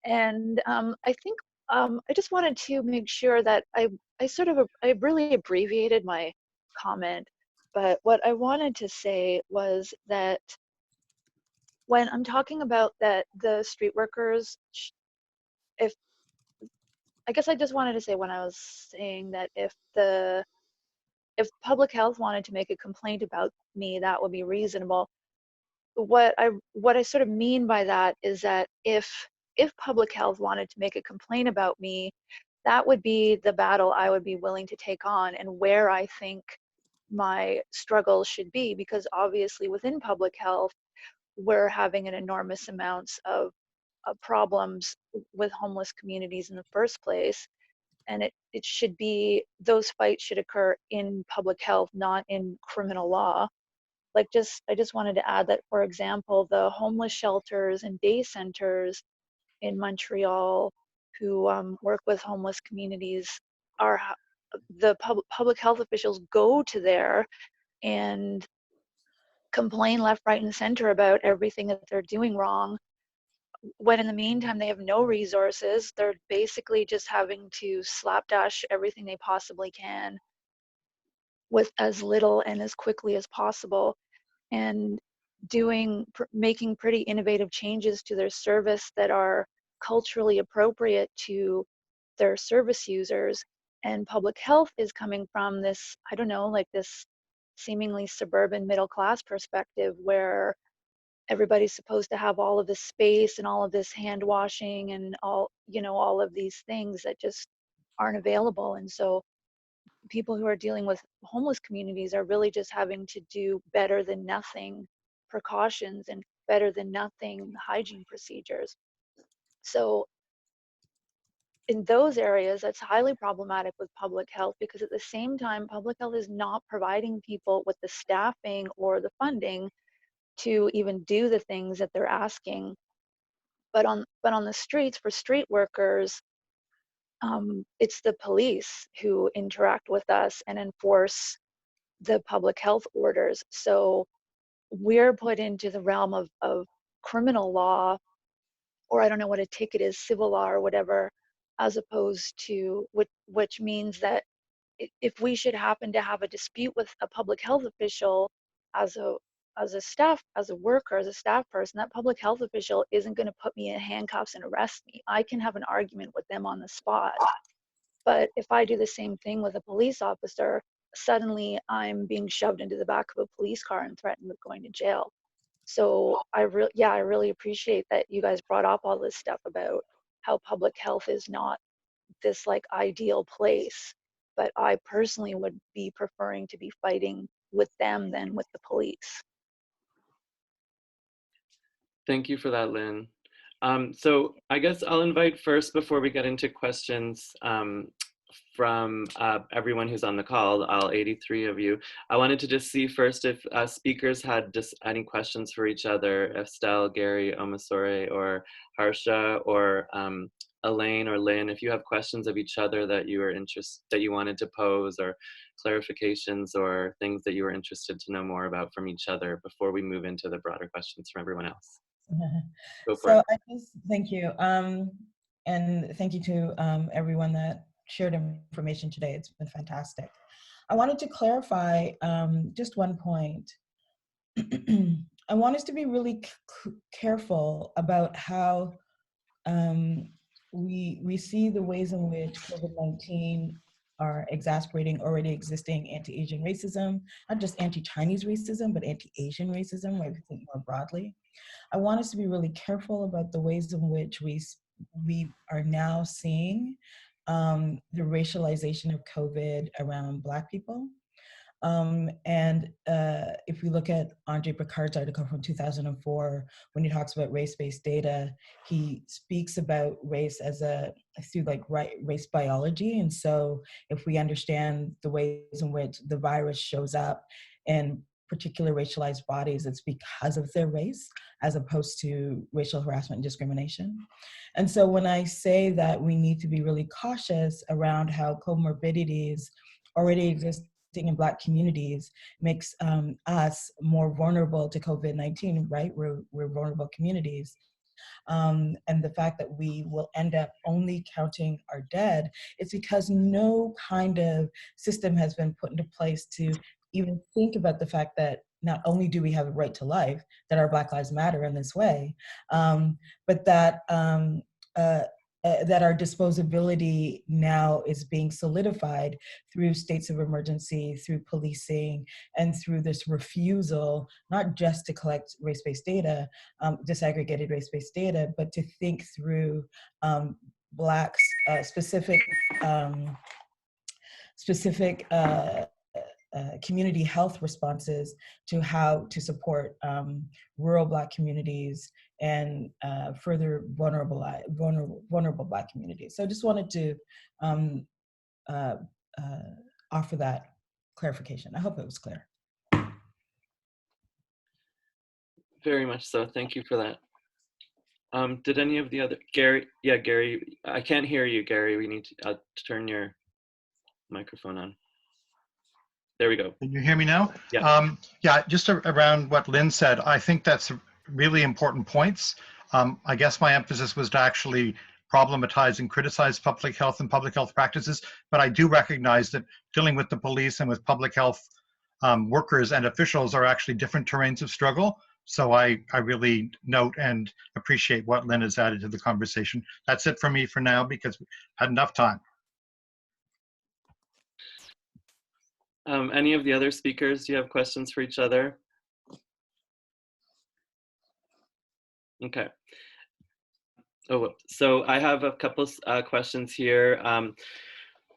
Speaker 3: And I think I just wanted to make sure that I really abbreviated my comment, but what I wanted to say was that when I'm talking about that the street workers, if I guess I just wanted to say when I was saying that if public health wanted to make a complaint about me, that would be reasonable. What I sort of mean by that is that if public health wanted to make a complaint about me, that would be the battle I would be willing to take on, and where I think my struggle should be, because obviously within public health we're having an enormous amounts of problems with homeless communities in the first place, and it should be, those fights should occur in public health, not in criminal law. Like, I just wanted to add that, for example, the homeless shelters and day centers in Montreal who work with homeless communities are, the public health officials go to there and complain left, right, and center about everything that they're doing wrong, when in the meantime they have no resources. They're basically just having to slapdash everything they possibly can with as little and as quickly as possible, and making pretty innovative changes to their service that are culturally appropriate to their service users. And public health is coming from this, I don't know, like this seemingly suburban middle class perspective where everybody's supposed to have all of this space and all of this hand washing and all, you know, all of these things that just aren't available. And so people who are dealing with homeless communities are really just having to do better than nothing precautions and better than nothing hygiene procedures. So in those areas, that's highly problematic with public health, because at the same time, public health is not providing people with the staffing or the funding to even do the things that they're asking. But on the streets, for street workers, it's the police who interact with us and enforce the public health orders. So we're put into the realm of criminal law, or I don't know what a ticket is, civil law or whatever, as opposed to, which means that if we should happen to have a dispute with a public health official as a staff, as a worker, as a staff person, that public health official isn't going to put me in handcuffs and arrest me. I can have an argument with them on the spot. But if I do the same thing with a police officer, suddenly I'm being shoved into the back of a police car and threatened with going to jail. So I really appreciate that you guys brought up all this stuff about how public health is not this like ideal place. But I personally would be preferring to be fighting with them than with the police.
Speaker 1: Thank you for that, Lynn. So I guess I'll invite first, before we get into questions from everyone who's on the call, all 83 of you. I wanted to just see first if speakers had just any questions for each other, Estelle, Gary, Omasore, or Harsha, or Elaine or Lynn, if you have questions of each other that you were that you wanted to pose, or clarifications or things that you were interested to know more about from each other before we move into the broader questions from everyone else. Go for it.
Speaker 7: I just thank you, and thank you to everyone that shared information today. It's been fantastic. I wanted to clarify just one point. I want us to be really careful about how we see the ways in which COVID-19 are exasperating already existing anti-Asian racism, not just anti-Chinese racism, but anti-Asian racism, where we think more broadly. I want us to be really careful about the ways in which we are now seeing the racialization of COVID around Black people. If we look at Andre Picard's article from 2004, when he talks about race-based data, he speaks about race as through like race biology. And so if we understand the ways in which the virus shows up in particular racialized bodies, it's because of their race, as opposed to racial harassment and discrimination. And so when I say that we need to be really cautious around how comorbidities already existing in Black communities makes us more vulnerable to COVID-19, right? We're vulnerable communities. And the fact that we will end up only counting our dead, it's because no kind of system has been put into place to even think about the fact that not only do we have a right to life, that our Black Lives Matter in this way, but that that our disposability now is being solidified through states of emergency, through policing, and through this refusal, not just to collect race-based data, disaggregated race-based data, but to think through Blacks' specific community health responses to how to support rural Black communities and further vulnerable Black communities. So I just wanted to offer that clarification. I hope it was clear.
Speaker 1: Very much so. Thank you for that. Did any of the other, Gary? Yeah, Gary, I can't hear you, Gary. We need to turn your microphone on. There we go.
Speaker 6: Can you hear me now?
Speaker 1: Yeah.
Speaker 6: Yeah, just around what Lynn said, I think that's really important points. I guess my emphasis was to actually problematize and criticize public health and public health practices, but I do recognize that dealing with the police and with public health workers and officials are actually different terrains of struggle. So I really note and appreciate what Lynn has added to the conversation. That's it for me for now because we had enough time.
Speaker 1: Any of the other speakers, do you have questions for each other? Okay. Oh, so I have a couple questions here.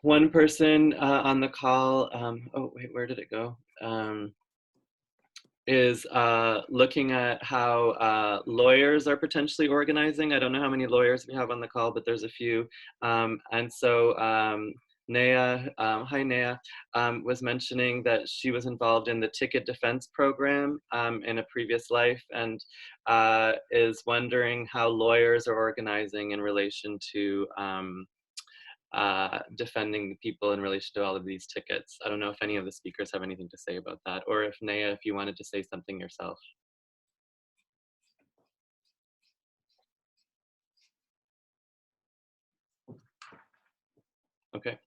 Speaker 1: One person on the call, oh wait, where did it go? Is looking at how lawyers are potentially organizing. I don't know how many lawyers we have on the call, but there's a few. And so Naya, hi Naya, was mentioning that she was involved in the ticket defense program in a previous life and is wondering how lawyers are organizing in relation to defending people in relation to all of these tickets. I don't know if any of the speakers have anything to say about that, or if Naya, if you wanted to say something yourself. Okay.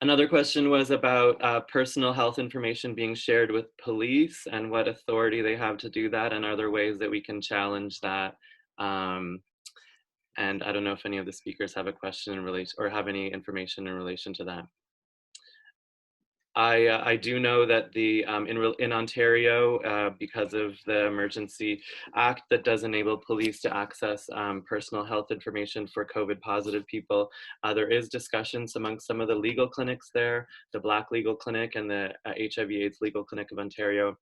Speaker 1: Another question was about personal health information being shared with police and what authority they have to do that, and are there ways that we can challenge that? And I don't know if any of the speakers have a question in relation or have any information in relation to that. I do know that the in Ontario, because of the Emergency Act that does enable police to access personal health information for COVID positive people, there is discussions among some of the legal clinics there, the Black Legal Clinic and the HIV/AIDS Legal Clinic of Ontario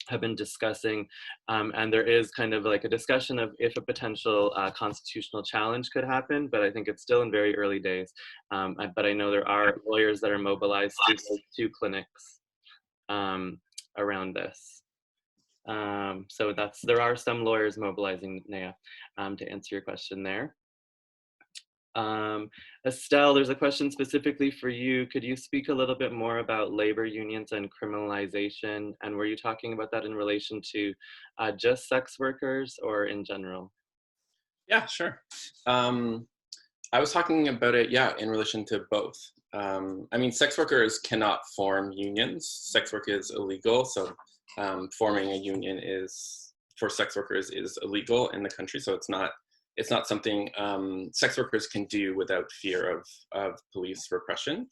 Speaker 1: have been discussing, and there is kind of like a discussion of if a potential constitutional challenge could happen, but I think it's still in very early days. But I know there are lawyers that are mobilized to those two clinics around this. So there are some lawyers mobilizing, Naya, to answer your question there. Estelle, there's a question specifically for you. Could you speak a little bit more about labor unions and criminalization? And were you talking about that in relation to just sex workers or in general?
Speaker 8: Yeah, sure. I was talking about it, yeah, in relation to both. I mean, sex workers cannot form unions. Sex work is illegal, so forming a union for sex workers is illegal in the country, so it's not something sex workers can do without fear of police repression.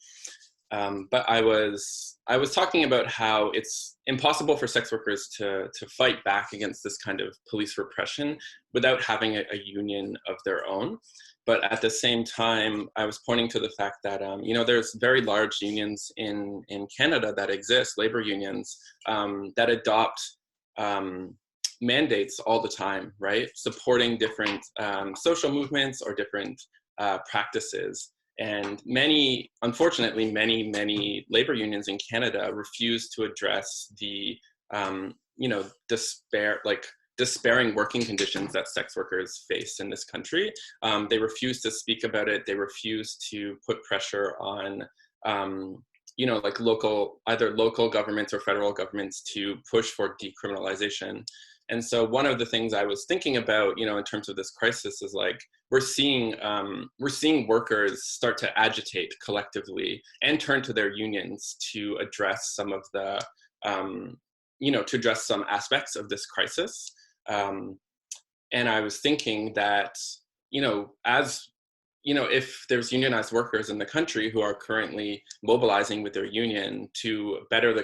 Speaker 8: But I was talking about how it's impossible for sex workers to fight back against this kind of police repression without having a union of their own. But at the same time, I was pointing to the fact that there's very large unions in Canada that exist, labor unions that adopt mandates all the time, right? Supporting different social movements or different practices. And unfortunately, many labor unions in Canada refuse to address the, despairing working conditions that sex workers face in this country. They refuse to speak about it. They refuse to put pressure on you know, like either local governments or federal governments to push for decriminalization. And so one of the things I was thinking about, you know, in terms of this crisis is like, we're seeing workers start to agitate collectively and turn to their unions to address some of the, you know, to address some aspects of this crisis. And I was thinking that, you know, as, you know, if there's unionized workers in the country who are currently mobilizing with their union to better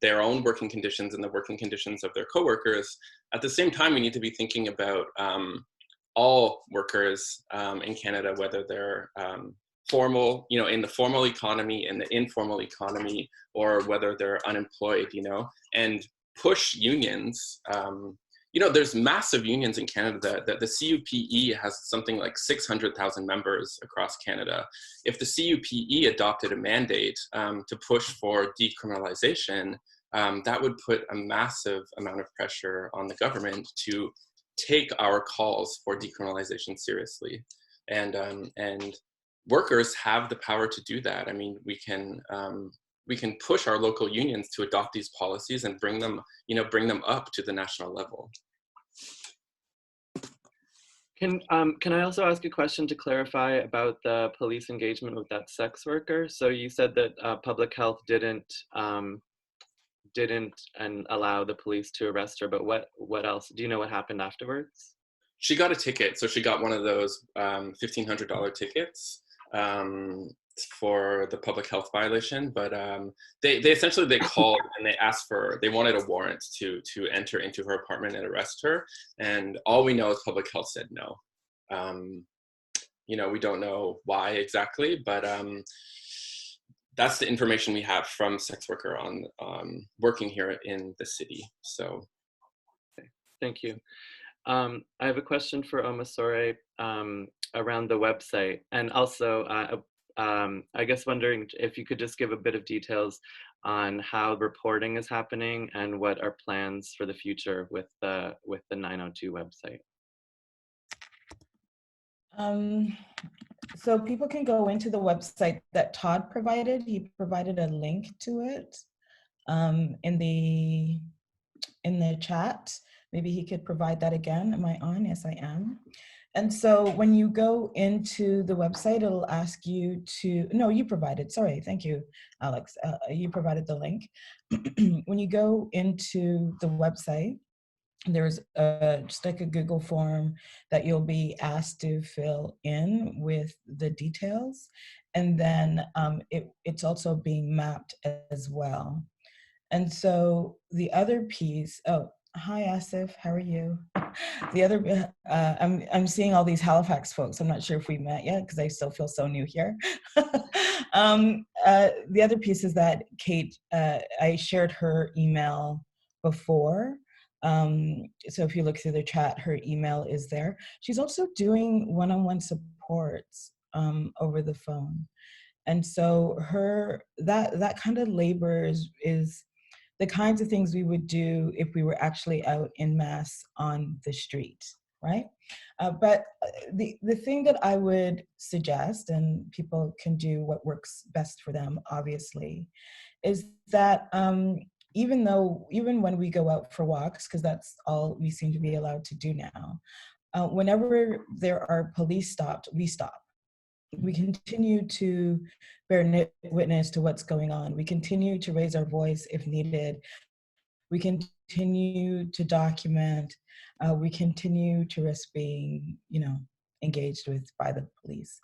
Speaker 8: their own working conditions and the working conditions of their coworkers, at the same time, we need to be thinking about all workers in Canada, whether they're formal, you know, in the formal economy, in the informal economy, or whether they're unemployed, you know, and push unions. You know, there's massive unions in Canada that the CUPE has something like 600,000 members across Canada. If the CUPE adopted a mandate to push for decriminalization, that would put a massive amount of pressure on the government to take our calls for decriminalization seriously. And workers have the power to do that. I mean, we can push our local unions to adopt these policies and bring them up to the national level.
Speaker 1: Can I also ask a question to clarify about the police engagement with that sex worker? So you said that public health didn't allow the police to arrest her, but what else? Do you know what happened afterwards?
Speaker 8: She got a ticket. So she got one of those $1,500 tickets for the public health violation. But they essentially called and they wanted a warrant to enter into her apartment and arrest her. And all we know is public health said no. You know, we don't know why exactly, but that's the information we have from sex worker on working here in the city. So,
Speaker 1: okay. Thank you. I have a question for Omasore around the website, and also I guess wondering if you could just give a bit of details on how reporting is happening and what are plans for the future with the 902 website.
Speaker 7: So people can go into the website that Todd provided. He provided a link to it in the chat. Maybe he could provide that again. Am I on? Yes, I am. And so when you go into the website, it'll ask you to, no, you provided, sorry, thank you, Alex. You provided the link. When you go into the website, there's just like a Google form that you'll be asked to fill in with the details. And then it's also being mapped as well. And so the other piece, oh, hi Asif, how are you? The other, I'm seeing all these Halifax folks. I'm not sure if we met yet because I still feel so new here. The other piece is that Kate, I shared her email before. So if you look through the chat, her email is there. She's also doing one-on-one supports over the phone. And so that kind of labor is the kinds of things we would do if we were actually out in mass on the street, right? But the thing that I would suggest, and people can do what works best for them, obviously, is that even when we go out for walks, because that's all we seem to be allowed to do now, whenever there are police stopped, we stop. We continue to bear witness to what's going on. We continue to raise our voice if needed. We continue to document. We continue to risk being, engaged with by the police.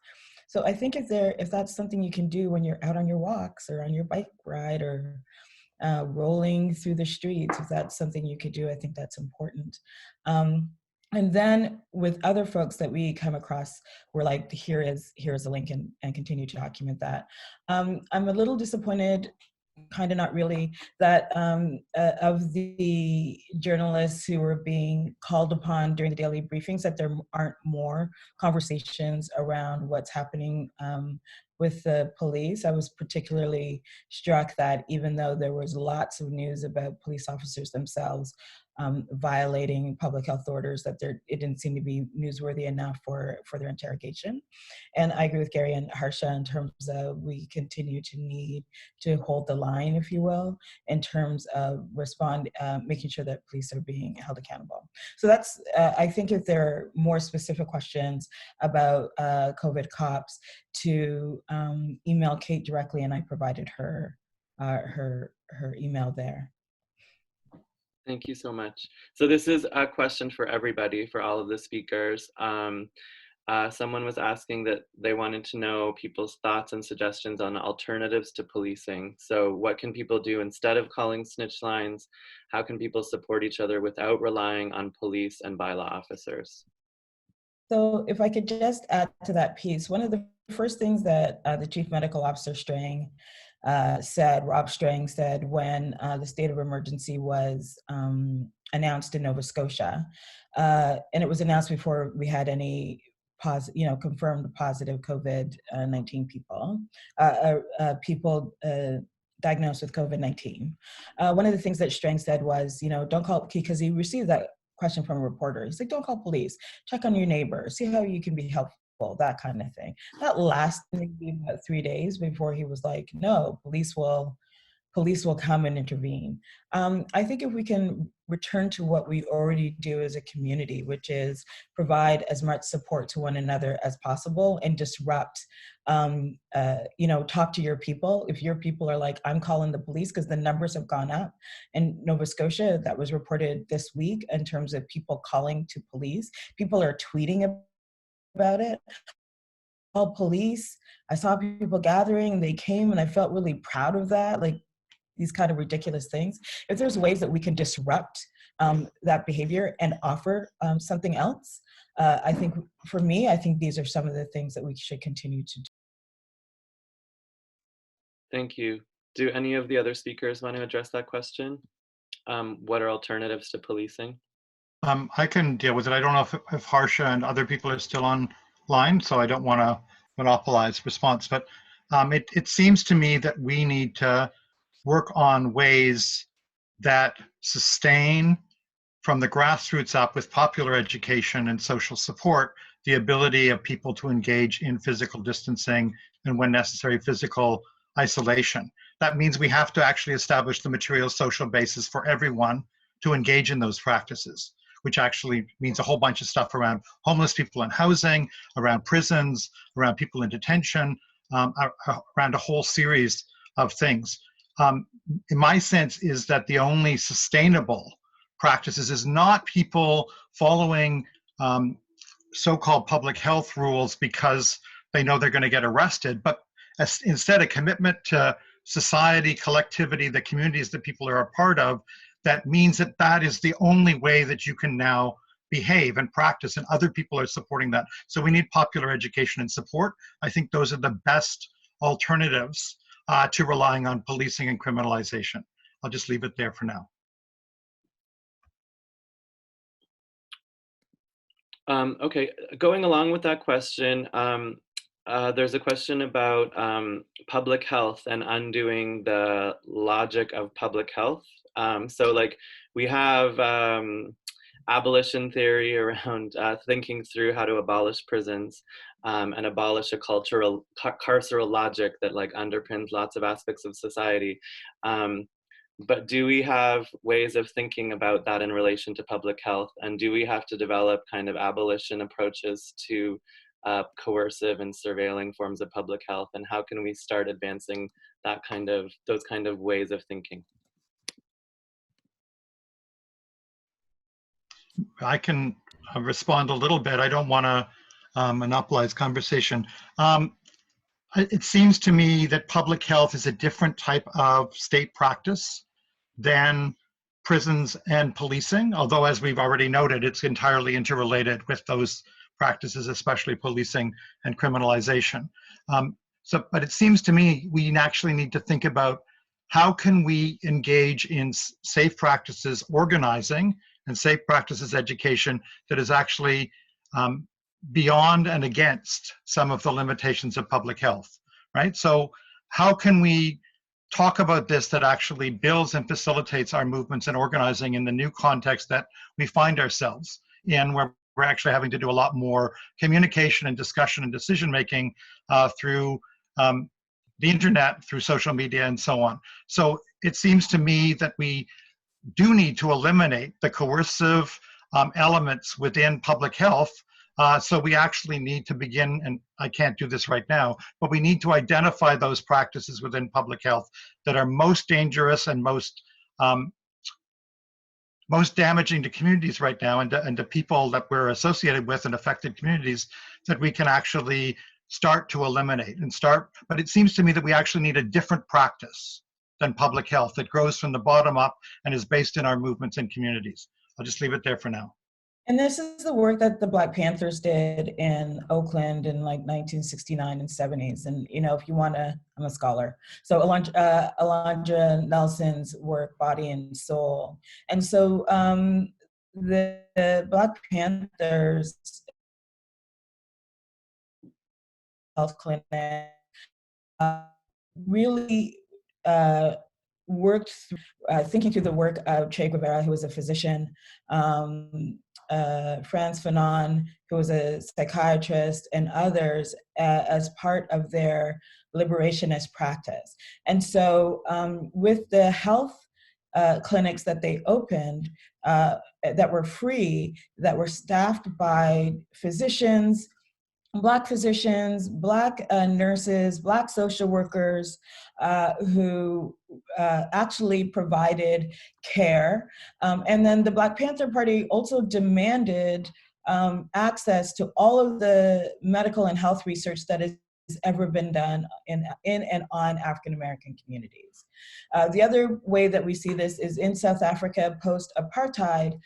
Speaker 7: So I think if that's something you can do when you're out on your walks or on your bike ride or rolling through the streets, if that's something you could do, I think that's important. And then with other folks that we come across, we're like, here's a link and continue to document that. I'm a little disappointed, kind of not really, that of the journalists who were being called upon during the daily briefings, that there aren't more conversations around what's happening with the police. I was particularly struck that even though there was lots of news about police officers themselves, violating public health orders, that it didn't seem to be newsworthy enough for their interrogation. And I agree with Gary and Harsha in terms of we continue to need to hold the line, if you will, in terms of making sure that police are being held accountable. So that's, I think if there are more specific questions about COVID cops, to email Kate directly, and I provided her email there.
Speaker 1: Thank you so much. So this is a question for everybody, for all of the speakers. Someone was asking that they wanted to know people's thoughts and suggestions on alternatives to policing. So what can people do instead of calling snitch lines? How can people support each other without relying on police and bylaw officers?
Speaker 7: So if I could just add to that piece, one of the first things that the Chief Medical Officer Rob Strang said when the state of emergency was announced in Nova Scotia, and it was announced before we had any confirmed positive COVID-19 people diagnosed with COVID-19. One of the things that Strang said was, don't call, because he received that question from a reporter. He's like, don't call police, check on your neighbor, see how you can be helpful, that kind of thing. That lasted maybe about 3 days before he was like, no, police will come and intervene. I think if we can return to what we already do as a community, which is provide as much support to one another as possible and disrupt, talk to your people. If your people are like, I'm calling the police, because the numbers have gone up. In Nova Scotia, that was reported this week in terms of people calling to police. People are tweeting about it. Call police. I saw people gathering, they came, and I felt really proud of that. Like, these kind of ridiculous things. If there's ways that we can disrupt that behavior and offer something else, I think these are some of the things that we should continue to do.
Speaker 1: Thank you. Do any of the other speakers want to address that question? What are alternatives to policing?
Speaker 6: I can deal with it. I don't know if Harsha and other people are still online, so I don't want to monopolize response, but it seems to me that we need to work on ways that sustain from the grassroots up with popular education and social support the ability of people to engage in physical distancing and, when necessary, physical isolation. That means we have to actually establish the material social basis for everyone to engage in those practices, which actually means a whole bunch of stuff around homeless people in housing, around prisons, around people in detention, around a whole series of things. In my sense is that the only sustainable practices is not people following so-called public health rules because they know they're going to get arrested, but instead a commitment to society, collectivity, the communities that people are a part of. That means that that is the only way that you can now behave and practice, and other people are supporting that. So we need popular education and support. I think those are the best alternatives to relying on policing and criminalization. I'll just leave it there for now.
Speaker 1: Okay, going along with that question, there's a question about public health and undoing the logic of public health. So like we have abolition theory around thinking through how to abolish prisons and abolish a carceral logic that like underpins lots of aspects of society. But do we have ways of thinking about that in relation to public health? And do we have to develop kind of abolition approaches to coercive and surveilling forms of public health? And how can we start advancing those kind of ways of thinking?
Speaker 6: I can respond a little bit. I don't want to monopolize conversation. It seems to me that public health is a different type of state practice than prisons and policing, although as we've already noted, it's entirely interrelated with those practices, especially policing and criminalization. But it seems to me we actually need to think about how can we engage in safe practices organizing and safe practices education that is actually beyond and against some of the limitations of public health, right? So how can we talk about this that actually builds and facilitates our movements and organizing in the new context that we find ourselves in, where we're actually having to do a lot more communication and discussion and decision making through the internet, through social media, and so on. So it seems to me that we do need to eliminate the coercive elements within public health. So we actually need to begin, and I can't do this right now, but we need to identify those practices within public health that are most dangerous and most damaging to communities right now, and to people that we're associated with and affected communities, that we can actually start to eliminate and start. But it seems to me that we actually need a different practice than public health that grows from the bottom up and is based in our movements and communities. I'll just leave it there for now.
Speaker 7: And this is the work that the Black Panthers did in Oakland in like 1969 and 70s. And, you know, if you want to, I'm a scholar. So Alondra Nelson's work, Body and Soul. And so the Black Panthers health clinic really worked through, thinking through the work of Che Guevara, who was a physician, Frantz Fanon, who was a psychiatrist, and others as part of their liberationist practice. And so with the health clinics that they opened that were free, that were staffed by physicians, Black physicians, Black nurses, Black social workers who actually provided care. And then the Black Panther Party also demanded access to all of the medical and health research that has ever been done in and on African American communities. The other way that we see this is in South Africa post-apartheid.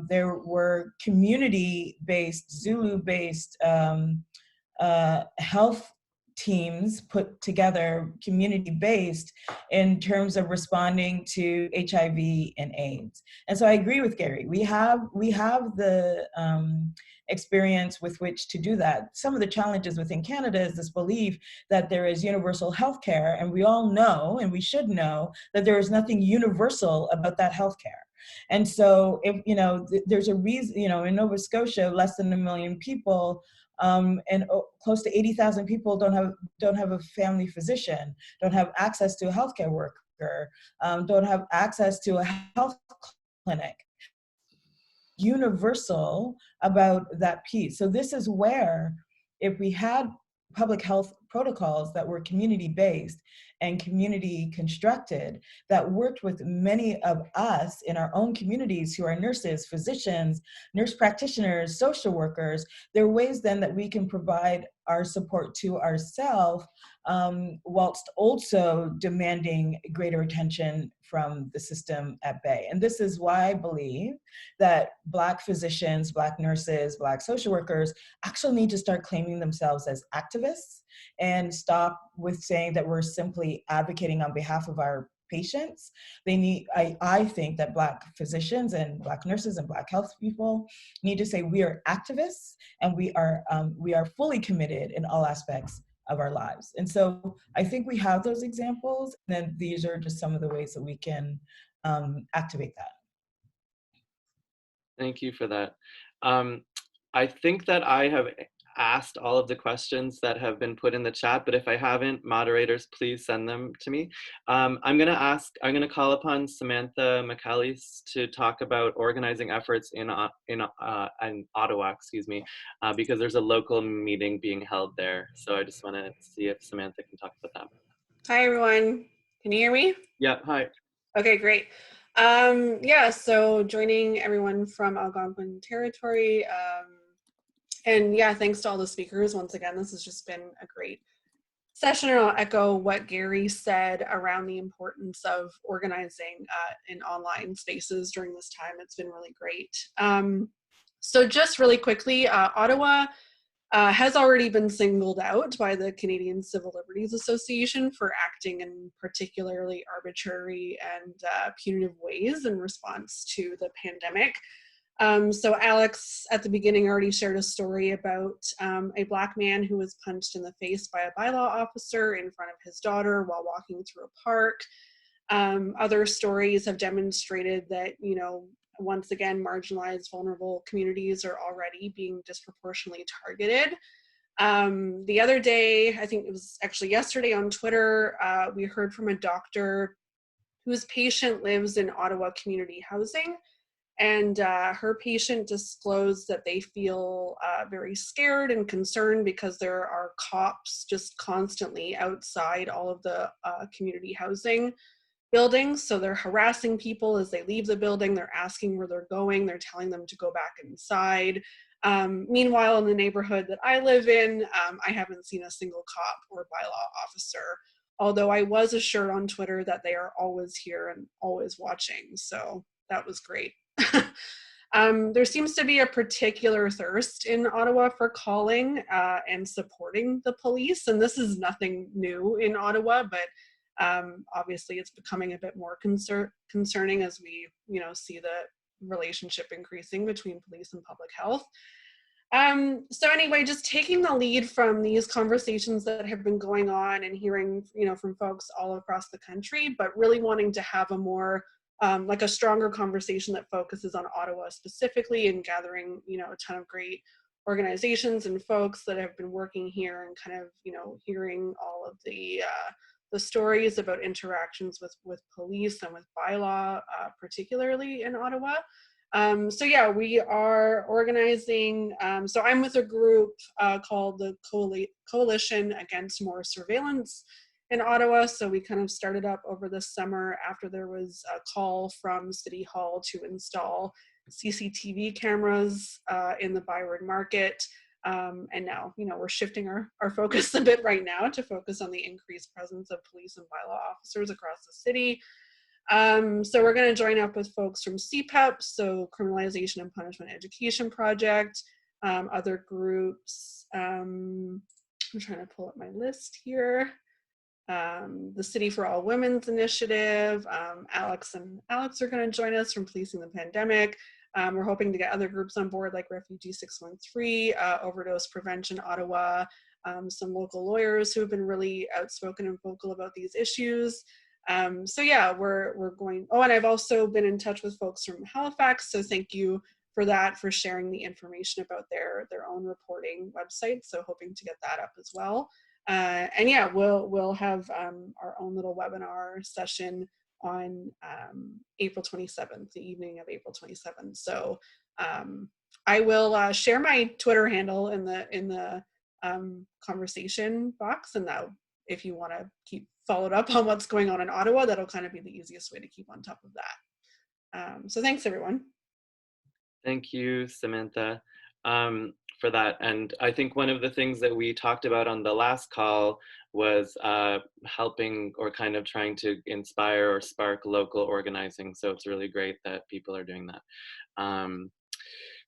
Speaker 7: There were community-based, Zulu-based health teams put together, community-based, in terms of responding to HIV and AIDS. And so I agree with Gary. We have the experience with which to do that. Some of the challenges within Canada is this belief that there is universal health care, and we all know, and we should know, that there is nothing universal about that health care. And so, if you know, there's a reason, you know, in Nova Scotia, less than 1 million people, and close to 80,000 people don't have a family physician, don't have access to a healthcare worker, don't have access to a health clinic. Universal about that piece. So this is where, if we had public health protocols that were community-based and community constructed, that worked with many of us in our own communities who are nurses, physicians, nurse practitioners, social workers, there are ways then that we can provide our support to ourselves whilst also demanding greater attention from the system at bay. And this is why I believe that Black physicians, Black nurses, Black social workers actually need to start claiming themselves as activists and stop with saying that we're simply advocating on behalf of our patients. They need, I think that Black physicians and Black nurses and Black health people need to say we are activists, and we are fully committed in all aspects of our lives. And so I think we have those examples, and then these are just some of the ways that we can activate that.
Speaker 1: Thank you for that. I think that I have asked all of the questions that have been put in the chat, but if I haven't, moderators, please send them to me. I'm gonna call upon Samantha McAleese to talk about organizing efforts in Ottawa, excuse me, because there's a local meeting being held there. So I just wanna see if Samantha can talk about that.
Speaker 9: Hi, everyone. Can you hear me?
Speaker 1: Yeah, hi.
Speaker 9: Okay, great. Yeah, so joining everyone from Algonquin territory, and yeah, thanks to all the speakers. Once again, this has just been a great session, and I'll echo what Gary said around the importance of organizing in online spaces during this time. It's been really great. So just really quickly, Ottawa has already been singled out by the Canadian Civil Liberties Association for acting in particularly arbitrary and punitive ways in response to the pandemic. So Alex, at the beginning, already shared a story about a Black man who was punched in the face by a bylaw officer in front of his daughter while walking through a park. Other stories have demonstrated that, you know, once again, marginalized, vulnerable communities are already being disproportionately targeted. The other day, I think it was actually yesterday on Twitter, we heard from a doctor whose patient lives in Ottawa community housing. And her patient disclosed that they feel very scared and concerned because there are cops just constantly outside all of the community housing buildings. So they're harassing people as they leave the building. They're asking where they're going. They're telling them to go back inside. Meanwhile, in the neighborhood that I live in, I haven't seen a single cop or bylaw officer, although I was assured on Twitter that they are always here and always watching. So that was great. There seems to be a particular thirst in Ottawa for calling and supporting the police, and this is nothing new in Ottawa, but obviously it's becoming a bit more concerning as we, you know, see the relationship increasing between police and public health. So anyway, just taking the lead from these conversations that have been going on and hearing, you know, from folks all across the country, but really wanting to have a more like a stronger conversation that focuses on Ottawa specifically, and gathering, you know, a ton of great organizations and folks that have been working here and kind of, you know, hearing all of the stories about interactions with police and with bylaw, particularly in Ottawa. So yeah, we are organizing. So I'm with a group called the Coalition Against More Surveillance in Ottawa. So we kind of started up over the summer after there was a call from City Hall to install CCTV cameras in the Byward Market. And now, you know, we're shifting our focus a bit right now to focus on the increased presence of police and bylaw officers across the city. So we're going to join up with folks from CPEP, so Criminalization and Punishment Education Project, other groups. I'm trying to pull up my list here. The City for All Women's Initiative. Alex are going to join us from Policing the Pandemic. We're hoping to get other groups on board like Refugee 613, Overdose Prevention Ottawa, some local lawyers who have been really outspoken and vocal about these issues. So yeah, we're going, oh, and I've also been in touch with folks from Halifax, so thank you for that, for sharing the information about their own reporting website, so hoping to get that up as well. And yeah, we'll have our own little webinar session on April 27th, the evening of April 27th. So I will share my Twitter handle in the conversation box, and that if you want to keep followed up on what's going on in Ottawa, that'll kind of be the easiest way to keep on top of that. So thanks, everyone.
Speaker 1: Thank you, Samantha, for that. And I think one of the things that we talked about on the last call was helping or kind of trying to inspire or spark local organizing. So it's really great that people are doing that.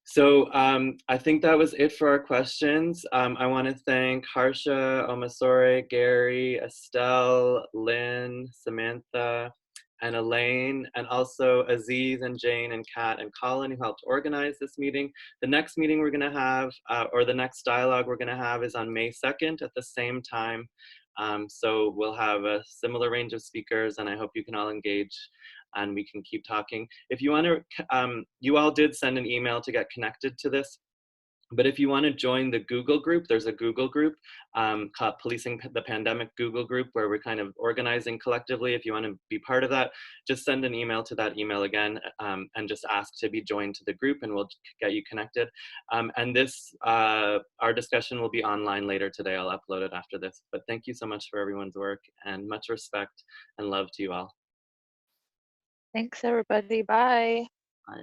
Speaker 1: So I think that was it for our questions. I want to thank Harsha, Omasore, Gary, Estelle, Lynn, Samantha, and Elaine, and also Aziz and Jane and Kat and Colin, who helped organize this meeting. The next meeting we're going to have, or the next dialogue we're going to have, is on May 2nd at the same time. So we'll have a similar range of speakers, and I hope you can all engage and we can keep talking. If you want to, you all did send an email to get connected to this, but if you want to join the Google group, there's a Google group called Policing the Pandemic Google group, where we're kind of organizing collectively. If you want to be part of that, just send an email to that email again and just ask to be joined to the group, and we'll get you connected. And this, our discussion will be online later today. I'll upload it after this. But thank you so much for everyone's work, and much respect and love to you all.
Speaker 3: Thanks, everybody. Bye.
Speaker 1: Bye.